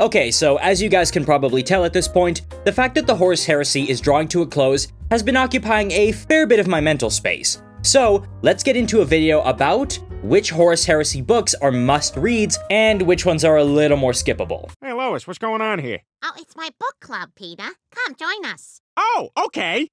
Okay, so as you guys can probably tell at this point, the fact that the Horus Heresy is drawing to a close has been occupying a fair bit of my mental space. So, let's get into a video about which Horus Heresy books are must-reads and which ones are a little more skippable. Hey, Lois, what's going on here? Oh, it's my book club, Peter. Come, join us. Oh, okay.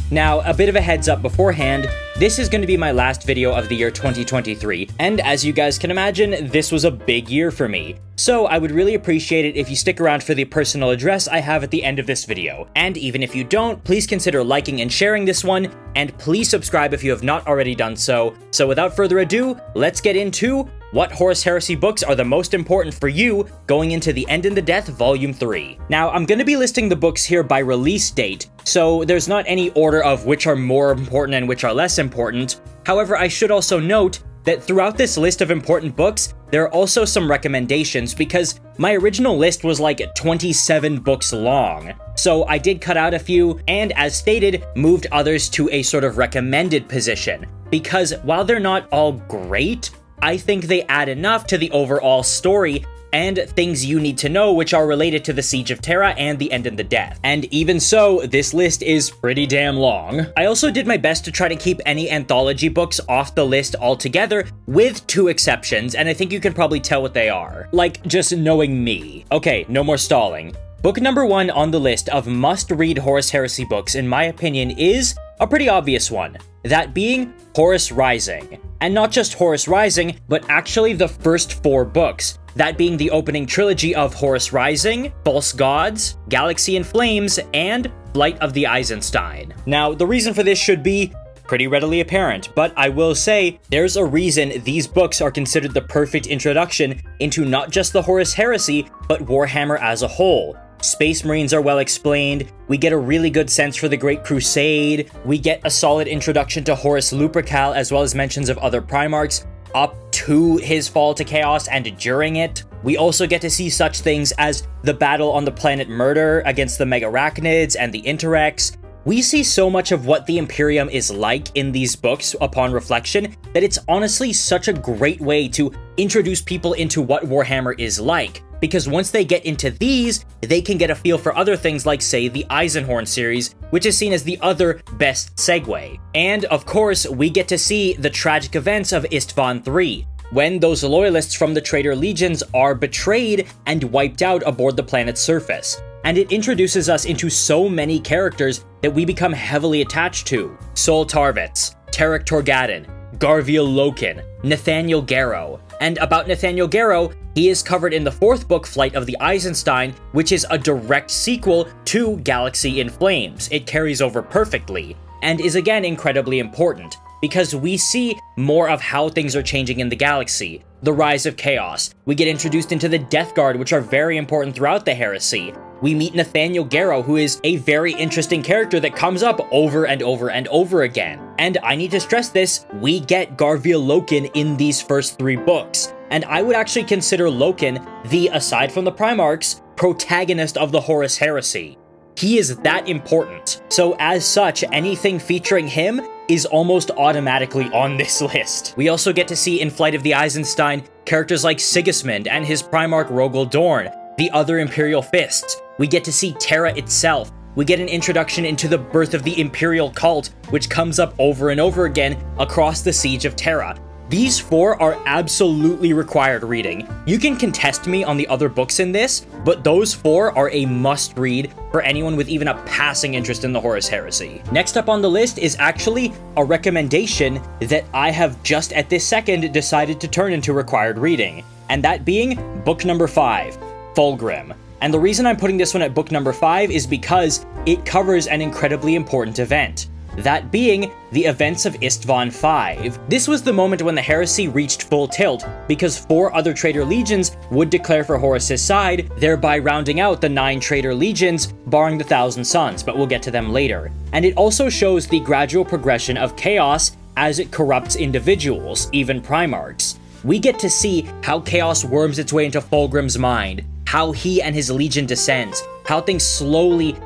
Now, a bit of a heads up beforehand, this is going to be my last video of the year 2023, and as you guys can imagine, this was a big year for me. So I would really appreciate it if you stick around for the personal address I have at the end of this video. And even if you don't, please consider liking and sharing this one, and please subscribe if you have not already done so. So without further ado, let's get into what Horus Heresy books are the most important for you going into The End in the Death Volume 3. Now, I'm going to be listing the books here by release date, so there's not any order of which are more important and which are less important. However, I should also note that throughout this list of important books, there are also some recommendations because my original list was like 27 books long. So I did cut out a few, and as stated, moved others to a sort of recommended position. Because while they're not all great, I think they add enough to the overall story and things you need to know which are related to the Siege of Terra and the End in the Death. And even so, this list is pretty damn long. I also did my best to try to keep any anthology books off the list altogether, with two exceptions, and I think you can probably tell what they are. Like, just knowing me. Okay, no more stalling. Book number 1 on the list of must-read Horus Heresy books, in my opinion, is a pretty obvious one. That being Horus Rising. And not just Horus Rising, but actually the first 4 books. That being the opening trilogy of Horus Rising, False Gods, Galaxy in Flames, and Flight of the Eisenstein. Now, the reason for this should be pretty readily apparent, but I will say there's a reason these books are considered the perfect introduction into not just the Horus Heresy, but Warhammer as a whole. Space Marines are well explained, we get a really good sense for the Great Crusade, we get a solid introduction to Horus Lupercal as well as mentions of other Primarchs, up to his fall to chaos and during it. We also get to see such things as the battle on the planet Murder against the Megarachnids and the Interrex. We see so much of what the Imperium is like in these books upon reflection that it's honestly such a great way to introduce people into what Warhammer is like. Because once they get into these, they can get a feel for other things like, say, the Eisenhorn series, which is seen as the other best segue. And, of course, we get to see the tragic events of Istvan III, when those loyalists from the traitor legions are betrayed and wiped out aboard the planet's surface. And it introduces us into so many characters that we become heavily attached to. Sol Tarvitz, Tarek Torgadon, Garviel Loken, Nathaniel Garrow. And about Nathaniel Garrow, he is covered in the 4th book, Flight of the Eisenstein, which is a direct sequel to Galaxy in Flames. It carries over perfectly, and is again incredibly important, because we see more of how things are changing in the galaxy. The rise of chaos. We get introduced into the Death Guard, which are very important throughout the Heresy. We meet Nathaniel Garrow, who is a very interesting character that comes up over and over and over again. And I need to stress this, we get Garviel Loken in these first 3 books. And I would actually consider Loken the, aside from the Primarchs, protagonist of the Horus Heresy. He is that important. So as such, anything featuring him is almost automatically on this list. We also get to see in Flight of the Eisenstein characters like Sigismund and his Primarch Rogel Dorn, the other Imperial Fists. We get to see Terra itself. We get an introduction into the birth of the Imperial Cult, which comes up over and over again across the Siege of Terra. These 4 are absolutely required reading. You can contest me on the other books in this, but those 4 are a must-read for anyone with even a passing interest in the Horus Heresy. Next up on the list is actually a recommendation that I have just at this second decided to turn into required reading, and that being book number 5, Fulgrim. And the reason I'm putting this one at book number 5 is because it covers an incredibly important event. That being the events of Istvan V. This was the moment when the heresy reached full tilt, because 4 other traitor legions would declare for Horus's side, thereby rounding out the 9 traitor legions, barring the Thousand Sons, but we'll get to them later. And it also shows the gradual progression of chaos as it corrupts individuals, even Primarchs. We get to see how chaos worms its way into Fulgrim's mind, how he and his legion descends, how things slowly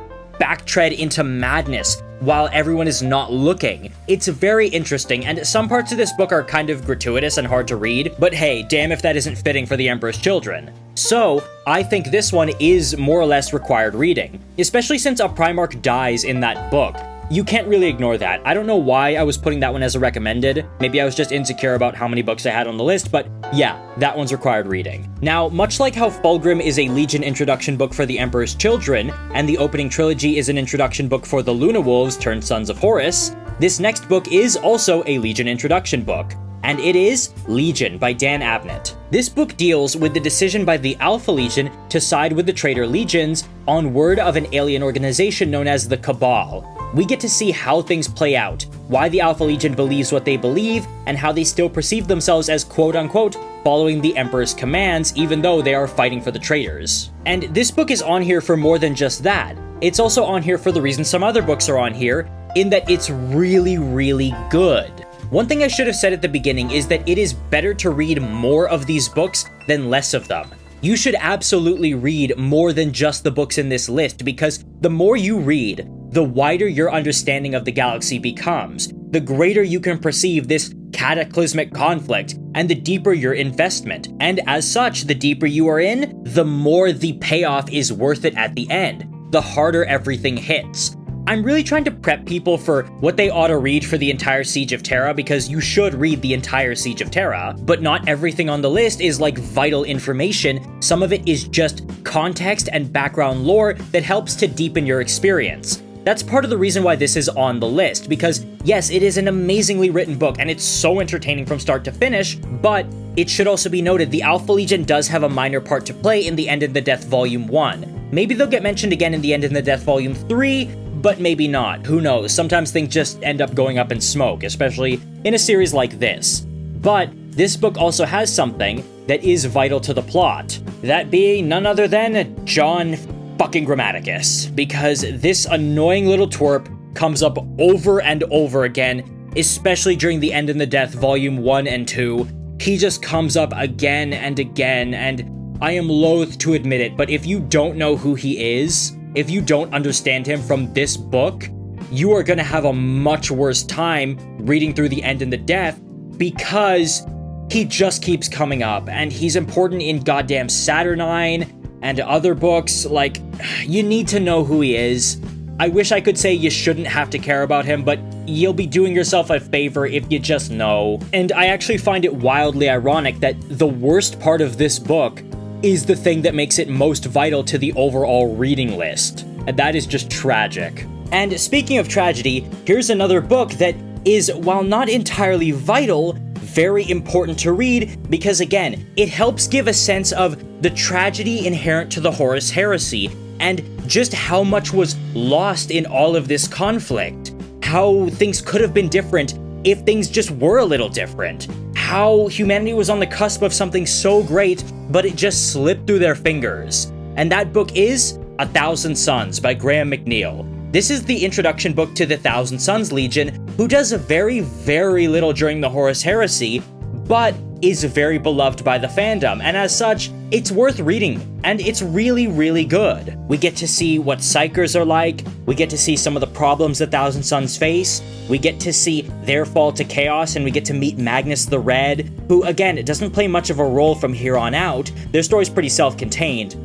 backtread into madness while everyone is not looking. It's very interesting, and some parts of this book are kind of gratuitous and hard to read, but hey, damn if that isn't fitting for the Emperor's Children. So, I think this one is more or less required reading, especially since a Primarch dies in that book. You can't really ignore that. I don't know why I was putting that one as a recommended. Maybe I was just insecure about how many books I had on the list, but yeah, that one's required reading. Now, much like how Fulgrim is a Legion introduction book for the Emperor's Children, and the opening trilogy is an introduction book for the Luna Wolves turned Sons of Horus, this next book is also a Legion introduction book, and it is Legion by Dan Abnett. This book deals with the decision by the Alpha Legion to side with the traitor legions on word of an alien organization known as the Cabal. We get to see how things play out, why the Alpha Legion believes what they believe, and how they still perceive themselves as quote-unquote following the Emperor's commands even though they are fighting for the traitors. And this book is on here for more than just that. It's also on here for the reason some other books are on here, in that it's really, really good. One thing I should have said at the beginning is that it is better to read more of these books than less of them. You should absolutely read more than just the books in this list, because the more you read, the wider your understanding of the galaxy becomes, the greater you can perceive this cataclysmic conflict, and the deeper your investment. And as such, the deeper you are in, the more the payoff is worth it at the end, the harder everything hits. I'm really trying to prep people for what they ought to read for the entire Siege of Terra, because you should read the entire Siege of Terra, but not everything on the list is like vital information. Some of it is just context and background lore that helps to deepen your experience. That's part of the reason why this is on the list, because yes, it is an amazingly written book, and it's so entertaining from start to finish, but it should also be noted the Alpha Legion does have a minor part to play in the End in the Death Volume 1. Maybe they'll get mentioned again in the End in the Death Volume 3, but maybe not. Who knows? Sometimes things just end up going up in smoke, especially in a series like this. But this book also has something that is vital to the plot, that being none other than John fucking Grammaticus, because this annoying little twerp comes up over and over again, especially during the End in the Death Volume 1 and 2. He just comes up again and again, and I am loath to admit it, but if you don't know who he is, if you don't understand him from this book, you are gonna have a much worse time reading through the End in the Death, because he just keeps coming up, and he's important in goddamn Saturnine and other books. Like, you need to know who he is. I wish I could say you shouldn't have to care about him, but you'll be doing yourself a favor if you just know. And I actually find it wildly ironic that the worst part of this book is the thing that makes it most vital to the overall reading list. And that is just tragic. And speaking of tragedy, here's another book that is, while not entirely vital, very important to read, because again, it helps give a sense of the tragedy inherent to the Horus Heresy, and just how much was lost in all of this conflict. How things could have been different if things just were a little different. How humanity was on the cusp of something so great, but it just slipped through their fingers. And that book is 1,000 Suns by Graham McNeill. This is the introduction book to the 1,000 Suns Legion, who does very, very little during the Horus Heresy, but is very beloved by the fandom, and as such, it's worth reading, and it's really, really good. We get to see what Psychers are like, we get to see some of the problems the 1,000 Suns face, we get to see their fall to chaos, and we get to meet Magnus the Red, who, again, doesn't play much of a role from here on out. Their story's pretty self-contained.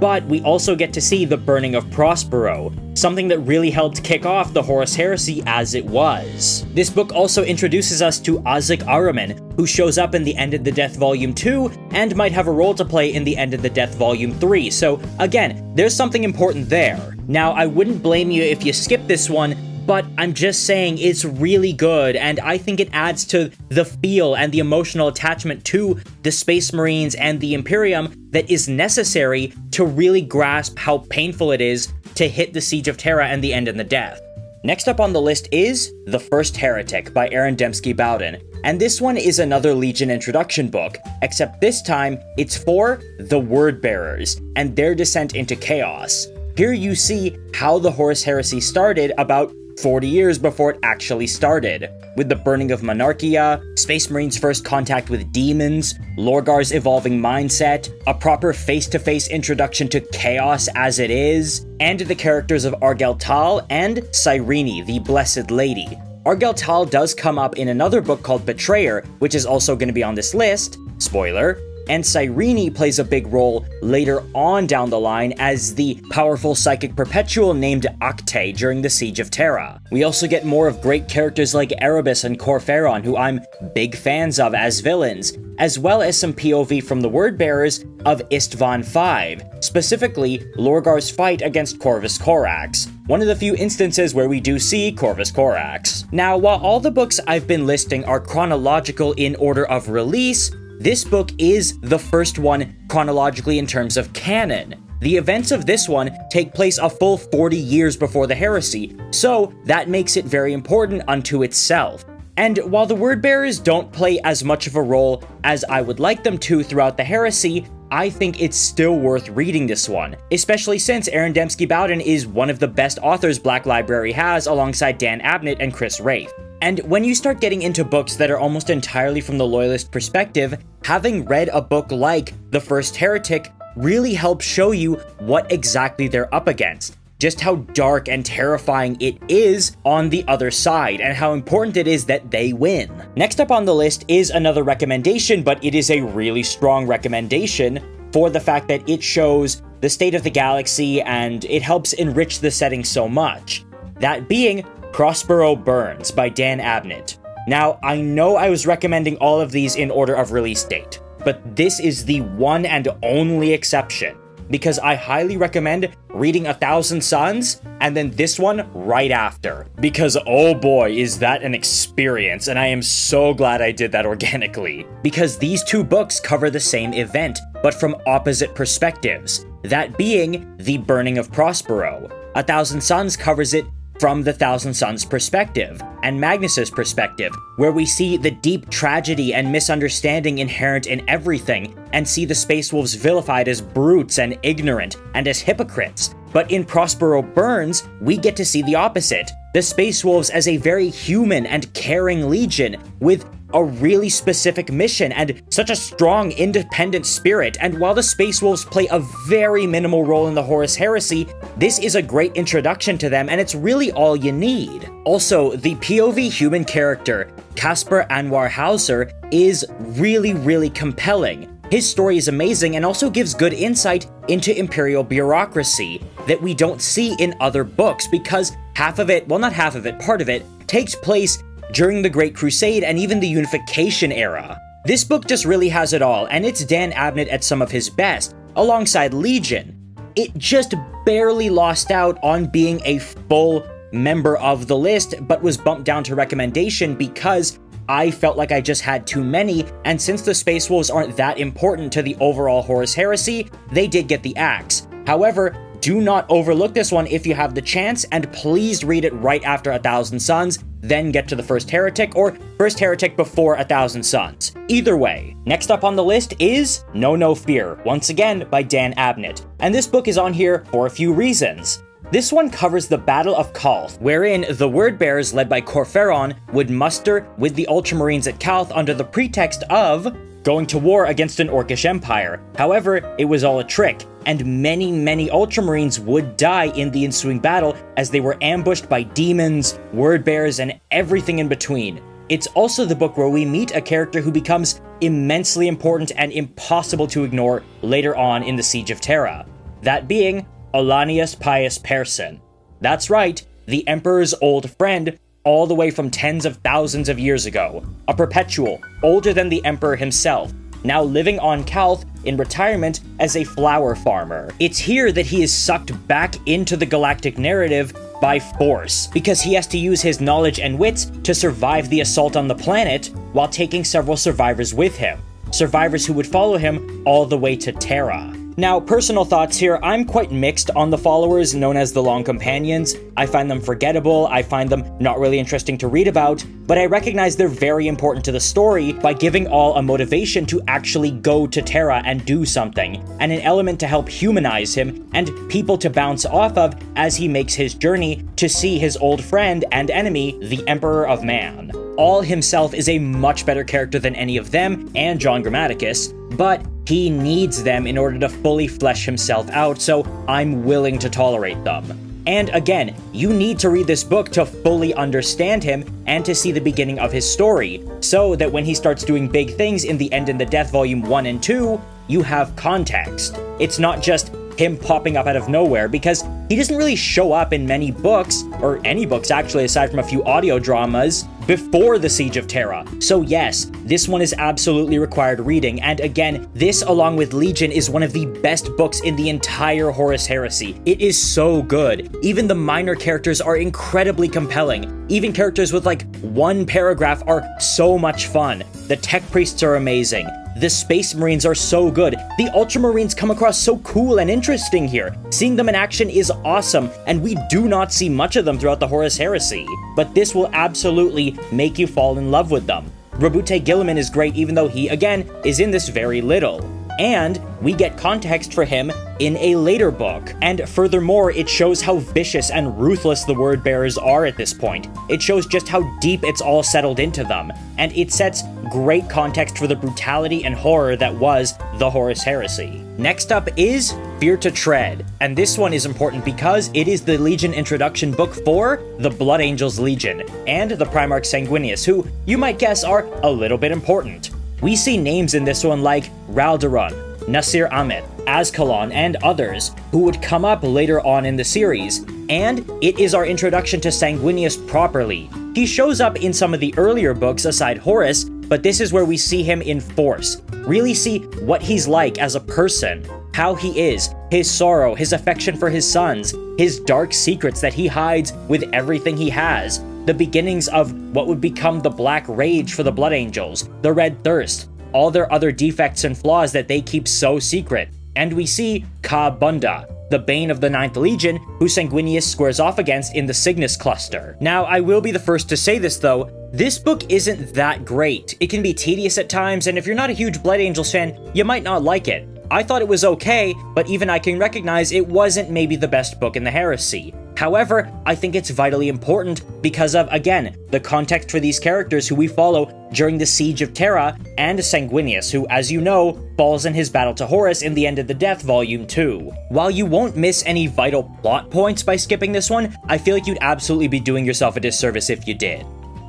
But we also get to see the burning of Prospero, something that really helped kick off the Horus Heresy as it was. This book also introduces us to Azik Araman, who shows up in the End of the Death Volume 2, and might have a role to play in the End of the Death Volume 3, so again, there's something important there. Now, I wouldn't blame you if you skip this one, but I'm just saying it's really good, and I think it adds to the feel and the emotional attachment to the Space Marines and the Imperium that is necessary to really grasp how painful it is to hit the Siege of Terra and the End in the Death. Next up on the list is The First Heretic by Aaron Dembski Bowden, and this one is another Legion introduction book, except this time it's for the Word Bearers and their descent into chaos. Here you see how the Horus Heresy started about 40 years before it actually started, with the burning of Monarchia, Space Marine's first contact with demons, Lorgar's evolving mindset, a proper face-to-face introduction to chaos as it is, and the characters of Argel Tal and Cyrene, the Blessed Lady. Argel Tal does come up in another book called Betrayer, which is also going to be on this list, spoiler, and Cyrene plays a big role later on down the line as the powerful psychic perpetual named Acte during the Siege of Terra. We also get more of great characters like Erebus and Corferon, who I'm big fans of as villains, as well as some POV from the word-bearers of Istvan V, specifically Lorgar's fight against Corvus Corax, one of the few instances where we do see Corvus Corax. Now, while all the books I've been listing are chronological in order of release, this book is the first one chronologically in terms of canon. The events of this one take place a full 40 years before the heresy, so that makes it very important unto itself. And while the word-bearers don't play as much of a role as I would like them to throughout the heresy, I think it's still worth reading this one, especially since Aaron Dembski-Bowden is one of the best authors Black Library has alongside Dan Abnett and Chris Rafe. And when you start getting into books that are almost entirely from the Loyalist perspective, having read a book like The First Heretic really helps show you what exactly they're up against, just how dark and terrifying it is on the other side, and how important it is that they win. Next up on the list is another recommendation, but it is a really strong recommendation for the fact that it shows the state of the galaxy and it helps enrich the setting so much. That being Prospero Burns by Dan Abnett. Now, I know I was recommending all of these in order of release date, but this is the one and only exception, because I highly recommend reading 1,000 Suns and then this one right after, because oh boy is that an experience, and I am so glad I did that organically, because these two books cover the same event, but from opposite perspectives, that being the burning of Prospero. 1,000 Suns covers it from the Thousand Sons perspective, and Magnus's perspective, where we see the deep tragedy and misunderstanding inherent in everything, and see the Space Wolves vilified as brutes and ignorant, and as hypocrites. But in Prospero Burns, we get to see the opposite, the Space Wolves as a very human and caring legion, with a really specific mission and such a strong independent spirit, and while the Space Wolves play a very minimal role in the Horus Heresy, this is a great introduction to them and it's really all you need. Also, the POV human character, Caspar Anwar Hauser, is really compelling. His story is amazing and also gives good insight into Imperial bureaucracy that we don't see in other books, because half of it, well not half of it, part of it, takes place during the Great Crusade and even the Unification era. This book just really has it all, and it's Dan Abnett at some of his best, alongside Legion. It just barely lost out on being a full member of the list, but was bumped down to recommendation because I felt like I just had too many, and since the Space Wolves aren't that important to the overall Horus Heresy, they did get the axe. However, do not overlook this one if you have the chance, and please read it right after 1,000 Suns, then get to the First Heretic, or First Heretic before 1,000 Suns. Either way. Next up on the list is No Fear, once again by Dan Abnett, and this book is on here for a few reasons. This one covers the Battle of Calth, wherein the Word-Bearers led by Corferon would muster with the Ultramarines at Calth under the pretext of going to war against an Orcish empire. However, it was all a trick, and many Ultramarines would die in the ensuing battle as they were ambushed by demons, Word-Bearers, and everything in between. It's also the book where we meet a character who becomes immensely important and impossible to ignore later on in the Siege of Terra. That being Olanius Pius Persson. That's right, the Emperor's old friend, all the way from tens of thousands of years ago. A perpetual, older than the Emperor himself, now living on Calth in retirement as a flower farmer. It's here that he is sucked back into the galactic narrative by force, because he has to use his knowledge and wits to survive the assault on the planet while taking several survivors with him. Survivors who would follow him all the way to Terra. Now, personal thoughts here, I'm quite mixed on the followers known as the Long Companions. I find them forgettable, I find them not really interesting to read about, but I recognize they're very important to the story by giving all a motivation to actually go to Terra and do something, and an element to help humanize him, and people to bounce off of as he makes his journey to see his old friend and enemy, the Emperor of Man. All himself is a much better character than any of them and John Grammaticus, but he needs them in order to fully flesh himself out, so I'm willing to tolerate them. And again, you need to read this book to fully understand him and to see the beginning of his story, so that when he starts doing big things in The End and the Death Volume 1 and 2, you have context. It's not just him popping up out of nowhere, because he doesn't really show up in many books, or any books actually aside from a few audio dramas, before the Siege of Terra. So yes, this one is absolutely required reading, and again, this along with Legion is one of the best books in the entire Horus Heresy. It is so good. Even the minor characters are incredibly compelling. Even characters with like one paragraph are so much fun. The tech priests are amazing. The Space Marines are so good. The Ultramarines come across so cool and interesting here. Seeing them in action is awesome, and we do not see much of them throughout the Horus Heresy. But this will absolutely make you fall in love with them. Rabute Gilliman is great, even though he, again, is in this very little. And we get context for him in a later book. And furthermore, it shows how vicious and ruthless the Word Bearers are at this point. It shows just how deep it's all settled into them. And it sets great context for the brutality and horror that was the Horus Heresy. Next up is Fear to Tread, and this one is important because it is the Legion introduction book for the Blood Angels Legion, and the Primarch Sanguinius, who you might guess are a little bit important. We see names in this one like Raldarun, Nasir Ahmed, Azkalan, and others, who would come up later on in the series, and it is our introduction to Sanguinius properly. He shows up in some of the earlier books aside Horus, but this is where we see him in force, really see what he's like as a person, how he is, his sorrow, his affection for his sons, his dark secrets that he hides with everything he has, the beginnings of what would become the Black Rage for the Blood Angels, the Red Thirst, all their other defects and flaws that they keep so secret. And we see Ka Bunda, the Bane of the Ninth Legion, who Sanguinius squares off against in the Cygnus Cluster. Now, I will be the first to say this though, this book isn't that great. It can be tedious at times, and if you're not a huge Blood Angels fan, you might not like it. I thought it was okay, but even I can recognize it wasn't maybe the best book in the Heresy. However, I think it's vitally important because of, again, the context for these characters who we follow during the Siege of Terra, and Sanguinius, who, as you know, falls in his battle to Horus in The End of the Death Volume 2. While you won't miss any vital plot points by skipping this one, I feel like you'd absolutely be doing yourself a disservice if you did.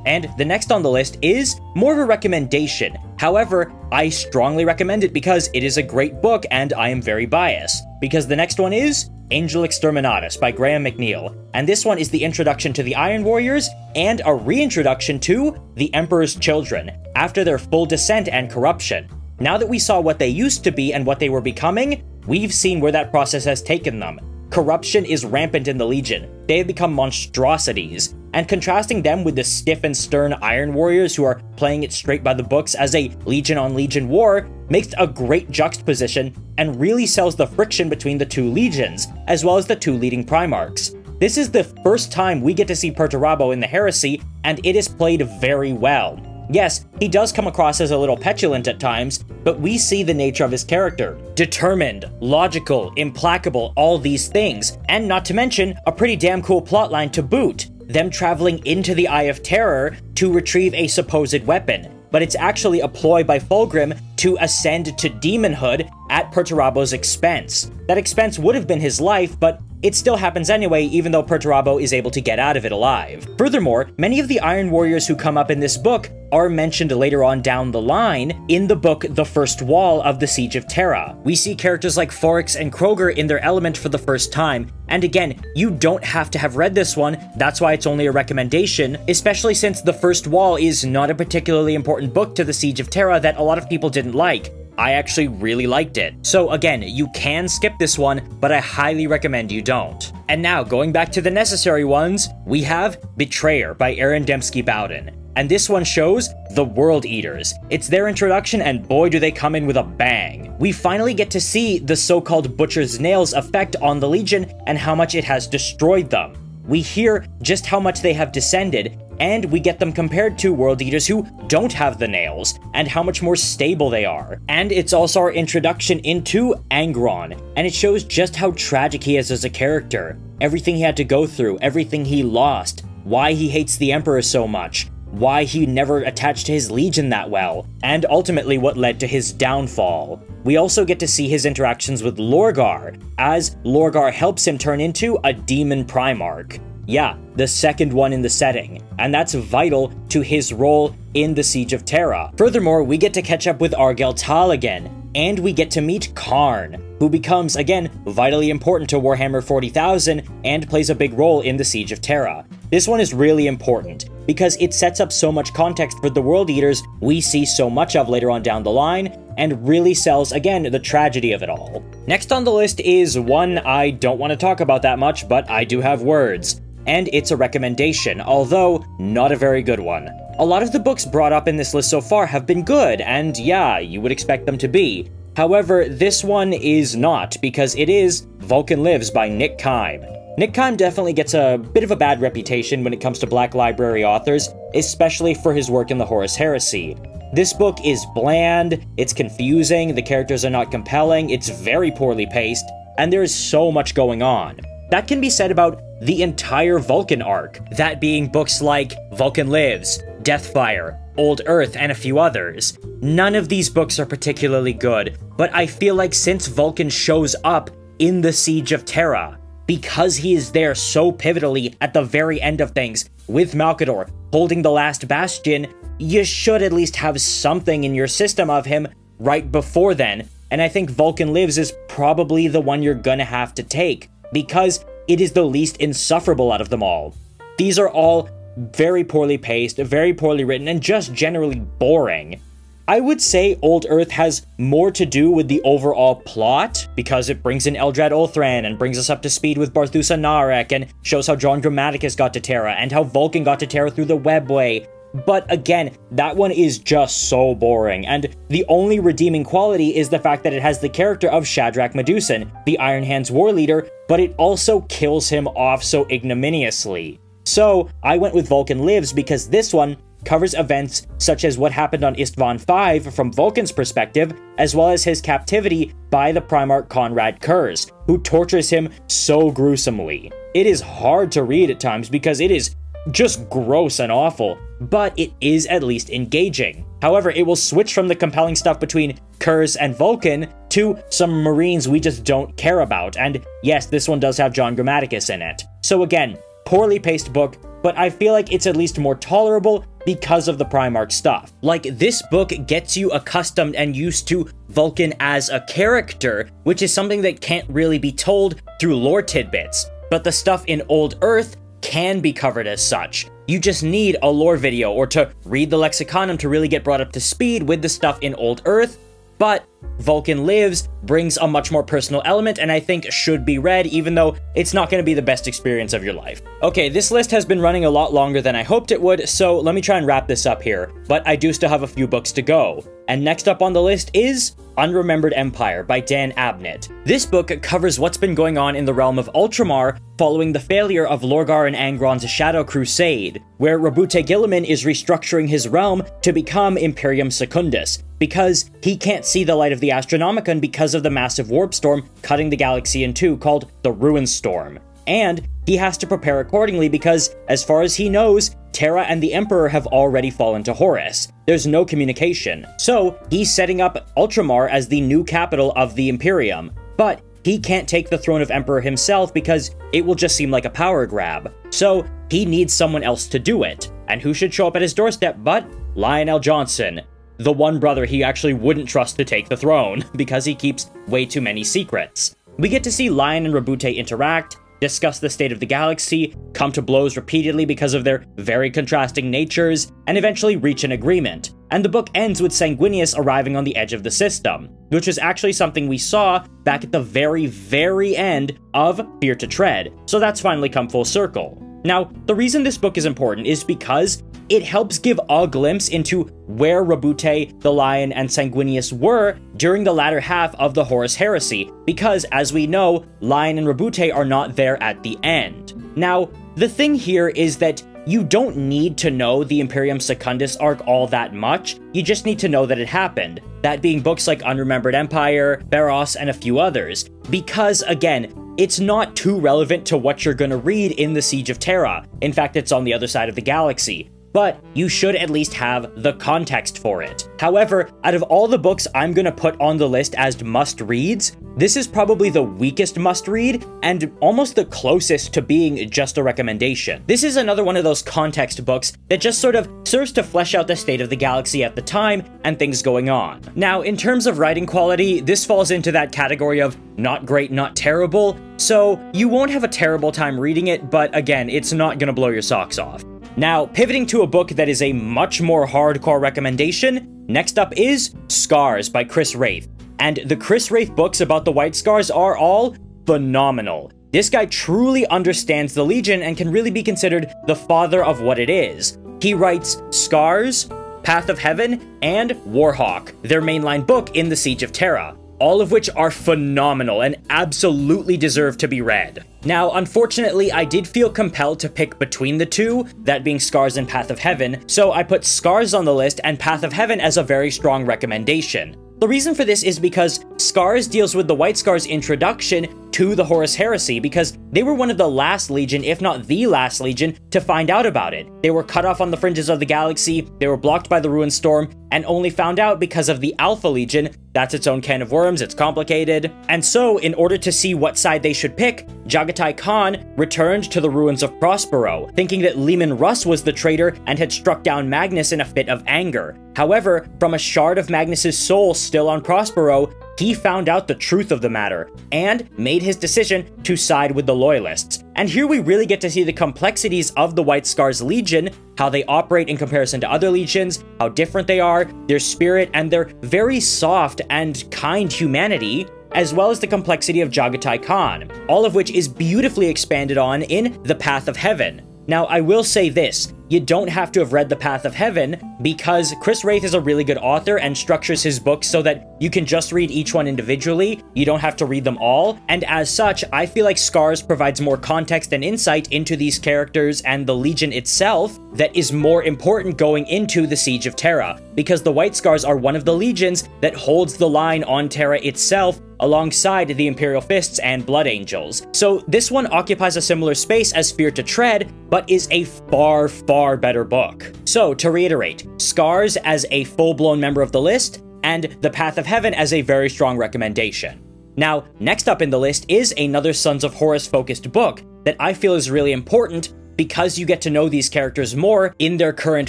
And the next on the list is more of a recommendation. However, I strongly recommend it because it is a great book and I am very biased. Because the next one is Angel Exterminatus by Graham McNeil. And this one is the introduction to the Iron Warriors and a reintroduction to the Emperor's Children after their full descent and corruption. Now that we saw what they used to be and what they were becoming, we've seen where that process has taken them. Corruption is rampant in the Legion. They have become monstrosities. And contrasting them with the stiff and stern Iron Warriors who are playing it straight by the books as a Legion-on-Legion war makes a great juxtaposition and really sells the friction between the two legions, as well as the two leading Primarchs. This is the first time we get to see Perturabo in the Heresy, and it is played very well. Yes, he does come across as a little petulant at times, but we see the nature of his character. Determined, logical, implacable, all these things, and not to mention a pretty damn cool plotline to boot. Them traveling into the Eye of Terror to retrieve a supposed weapon, but it's actually a ploy by Fulgrim to ascend to demonhood at Perturabo's expense. That expense would have been his life, but it still happens anyway, even though Perturabo is able to get out of it alive. Furthermore, many of the Iron Warriors who come up in this book are mentioned later on down the line in the book The First Wall of the Siege of Terra. We see characters like Foryx and Kroger in their element for the first time, and again, you don't have to have read this one, that's why it's only a recommendation, especially since The First Wall is not a particularly important book to the Siege of Terra that a lot of people didn't like. I actually really liked it. So again, you can skip this one, but I highly recommend you don't. And now, going back to the necessary ones, we have Betrayer by Aaron Dembski Bowden. and this one shows the World Eaters. It's their introduction, and boy do they come in with a bang. We finally get to see the so-called Butcher's Nails effect on the Legion and how much it has destroyed them. We hear just how much they have descended, and we get them compared to World Eaters who don't have the nails, and how much more stable they are. And it's also our introduction into Angron, and it shows just how tragic he is as a character. Everything he had to go through, everything he lost, why he hates the Emperor so much, why he never attached to his Legion that well, and ultimately what led to his downfall. We also get to see his interactions with Lorgar, as Lorgar helps him turn into a Demon Primarch. Yeah, the second one in the setting, and that's vital to his role in the Siege of Terra. Furthermore, we get to catch up with Argel Tal again, and we get to meet Karn, who becomes, again, vitally important to Warhammer 40,000 and plays a big role in the Siege of Terra. This one is really important, because it sets up so much context for the World Eaters we see so much of later on down the line, and really sells, again, the tragedy of it all. Next on the list is one I don't want to talk about that much, but I do have words. And it's a recommendation, although not a very good one. A lot of the books brought up in this list so far have been good, and yeah, you would expect them to be. However, this one is not, because it is Vulcan Lives by Nick Kime. Nick Kime definitely gets a bit of a bad reputation when it comes to Black Library authors, especially for his work in the Horus Heresy. This book is bland, it's confusing, the characters are not compelling, it's very poorly paced, and there is so much going on. That can be said about the entire Vulcan arc, that being books like Vulcan Lives, Deathfire, Old Earth, and a few others. None of these books are particularly good, but I feel like since Vulcan shows up in the Siege of Terra, because he is there so pivotally at the very end of things, with Malkador holding the last bastion, you should at least have something in your system of him right before then, and I think Vulcan Lives is probably the one you're gonna have to take, because it is the least insufferable out of them all. These are all very poorly paced, very poorly written, and just generally boring. I would say Old Earth has more to do with the overall plot, because it brings in Eldrad Ulthran and brings us up to speed with Barthusa Narek and shows how John Grammaticus got to Terra and how Vulcan got to Terra through the Webway. But again, that one is just so boring, and the only redeeming quality is the fact that it has the character of Shadrach Medusan, the Iron Hands war leader, but it also kills him off so ignominiously. So, I went with Vulcan Lives because this one covers events such as what happened on Istvan V from Vulcan's perspective, as well as his captivity by the Primarch Conrad Kurz, who tortures him so gruesomely. It is hard to read at times because it is just gross and awful, but it is at least engaging. However, it will switch from the compelling stuff between Kurz and Vulcan to some Marines we just don't care about, and yes, this one does have John Grammaticus in it. So again, poorly paced book, but I feel like it's at least more tolerable because of the Primarch stuff. Like, this book gets you accustomed and used to Vulcan as a character, which is something that can't really be told through lore tidbits, but the stuff in Old Earth can be covered as such. You just need a lore video or to read the Lexiconum to really get brought up to speed with the stuff in Old Earth, but Vulcan Lives brings a much more personal element and I think should be read, even though it's not going to be the best experience of your life. Okay, this list has been running a lot longer than I hoped it would, so let me try and wrap this up here, but I do still have a few books to go. And next up on the list is Unremembered Empire by Dan Abnett. This book covers what's been going on in the realm of Ultramar following the failure of Lorgar and Angron's Shadow Crusade, where Rabute Gilliman is restructuring his realm to become Imperium Secundus, because he can't see the light of the Astronomicon because of the massive warp storm cutting the galaxy in two called the Ruin Storm. And he has to prepare accordingly because, as far as he knows, Terra and the Emperor have already fallen to Horus. There's no communication. So, he's setting up Ultramar as the new capital of the Imperium. But he can't take the throne of Emperor himself because it will just seem like a power grab. So, he needs someone else to do it. And who should show up at his doorstep but Lionel Johnson, the one brother he actually wouldn't trust to take the throne, because he keeps way too many secrets. We get to see Lion and Rabute interact, discuss the state of the galaxy, come to blows repeatedly because of their very contrasting natures, and eventually reach an agreement. And the book ends with Sanguinius arriving on the edge of the system, which is actually something we saw back at the very, very end of Fear to Tread, so that's finally come full circle. Now, the reason this book is important is because it helps give a glimpse into where Rabute, the Lion, and Sanguinius were during the latter half of the Horus Heresy, because, as we know, Lion and Rabute are not there at the end. Now, the thing here is that you don't need to know the Imperium Secundus arc all that much, you just need to know that it happened, that being books like Unremembered Empire, Barros, and a few others, because, again, it's not too relevant to what you're gonna read in the Siege of Terra. In fact, it's on the other side of the galaxy. But you should at least have the context for it. However, out of all the books I'm gonna put on the list as must-reads, this is probably the weakest must-read, and almost the closest to being just a recommendation. This is another one of those context books that just sort of serves to flesh out the state of the galaxy at the time and things going on. Now, in terms of writing quality, this falls into that category of not great, not terrible, so you won't have a terrible time reading it, but again, it's not gonna blow your socks off. Now, pivoting to a book that is a much more hardcore recommendation, next up is Scars by Chris Wraith. And the Chris Wraith books about the White Scars are all phenomenal. This guy truly understands the Legion and can really be considered the father of what it is. He writes Scars, Path of Heaven, and Warhawk, their mainline book in the Siege of Terra, all of which are phenomenal and absolutely deserve to be read. Now, unfortunately, I did feel compelled to pick between the two, that being Scars and Path of Heaven, so I put Scars on the list and Path of Heaven as a very strong recommendation. The reason for this is because Scars deals with the White Scars' introduction to the Horus Heresy, because they were one of the last Legion, if not the last Legion, to find out about it. They were cut off on the fringes of the galaxy, they were blocked by the Ruin Storm, and only found out because of the Alpha Legion. That's its own can of worms, it's complicated. And so, in order to see what side they should pick, Jagatai Khan returned to the ruins of Prospero, thinking that Leman Russ was the traitor and had struck down Magnus in a fit of anger. However, from a shard of Magnus's soul still on Prospero, he found out the truth of the matter, and made his decision to side with the Loyalists. And here we really get to see the complexities of the White Scars Legion, how they operate in comparison to other legions, how different they are, their spirit, and their very soft and kind humanity, as well as the complexity of Jagatai Khan, all of which is beautifully expanded on in The Path of Heaven. Now, I will say this, you don't have to have read The Path of Heaven, because Chris Wraith is a really good author and structures his books so that you can just read each one individually, you don't have to read them all, and as such, I feel like Scars provides more context and insight into these characters and the Legion itself that is more important going into the Siege of Terra, because the White Scars are one of the legions that holds the line on Terra itself, alongside the Imperial Fists and Blood Angels. So this one occupies a similar space as Fear to Tread, but is a far, far better book. So to reiterate, Scars as a full-blown member of the list, and The Path of Heaven as a very strong recommendation. Now, next up in the list is another Sons of Horus-focused book that I feel is really important because you get to know these characters more in their current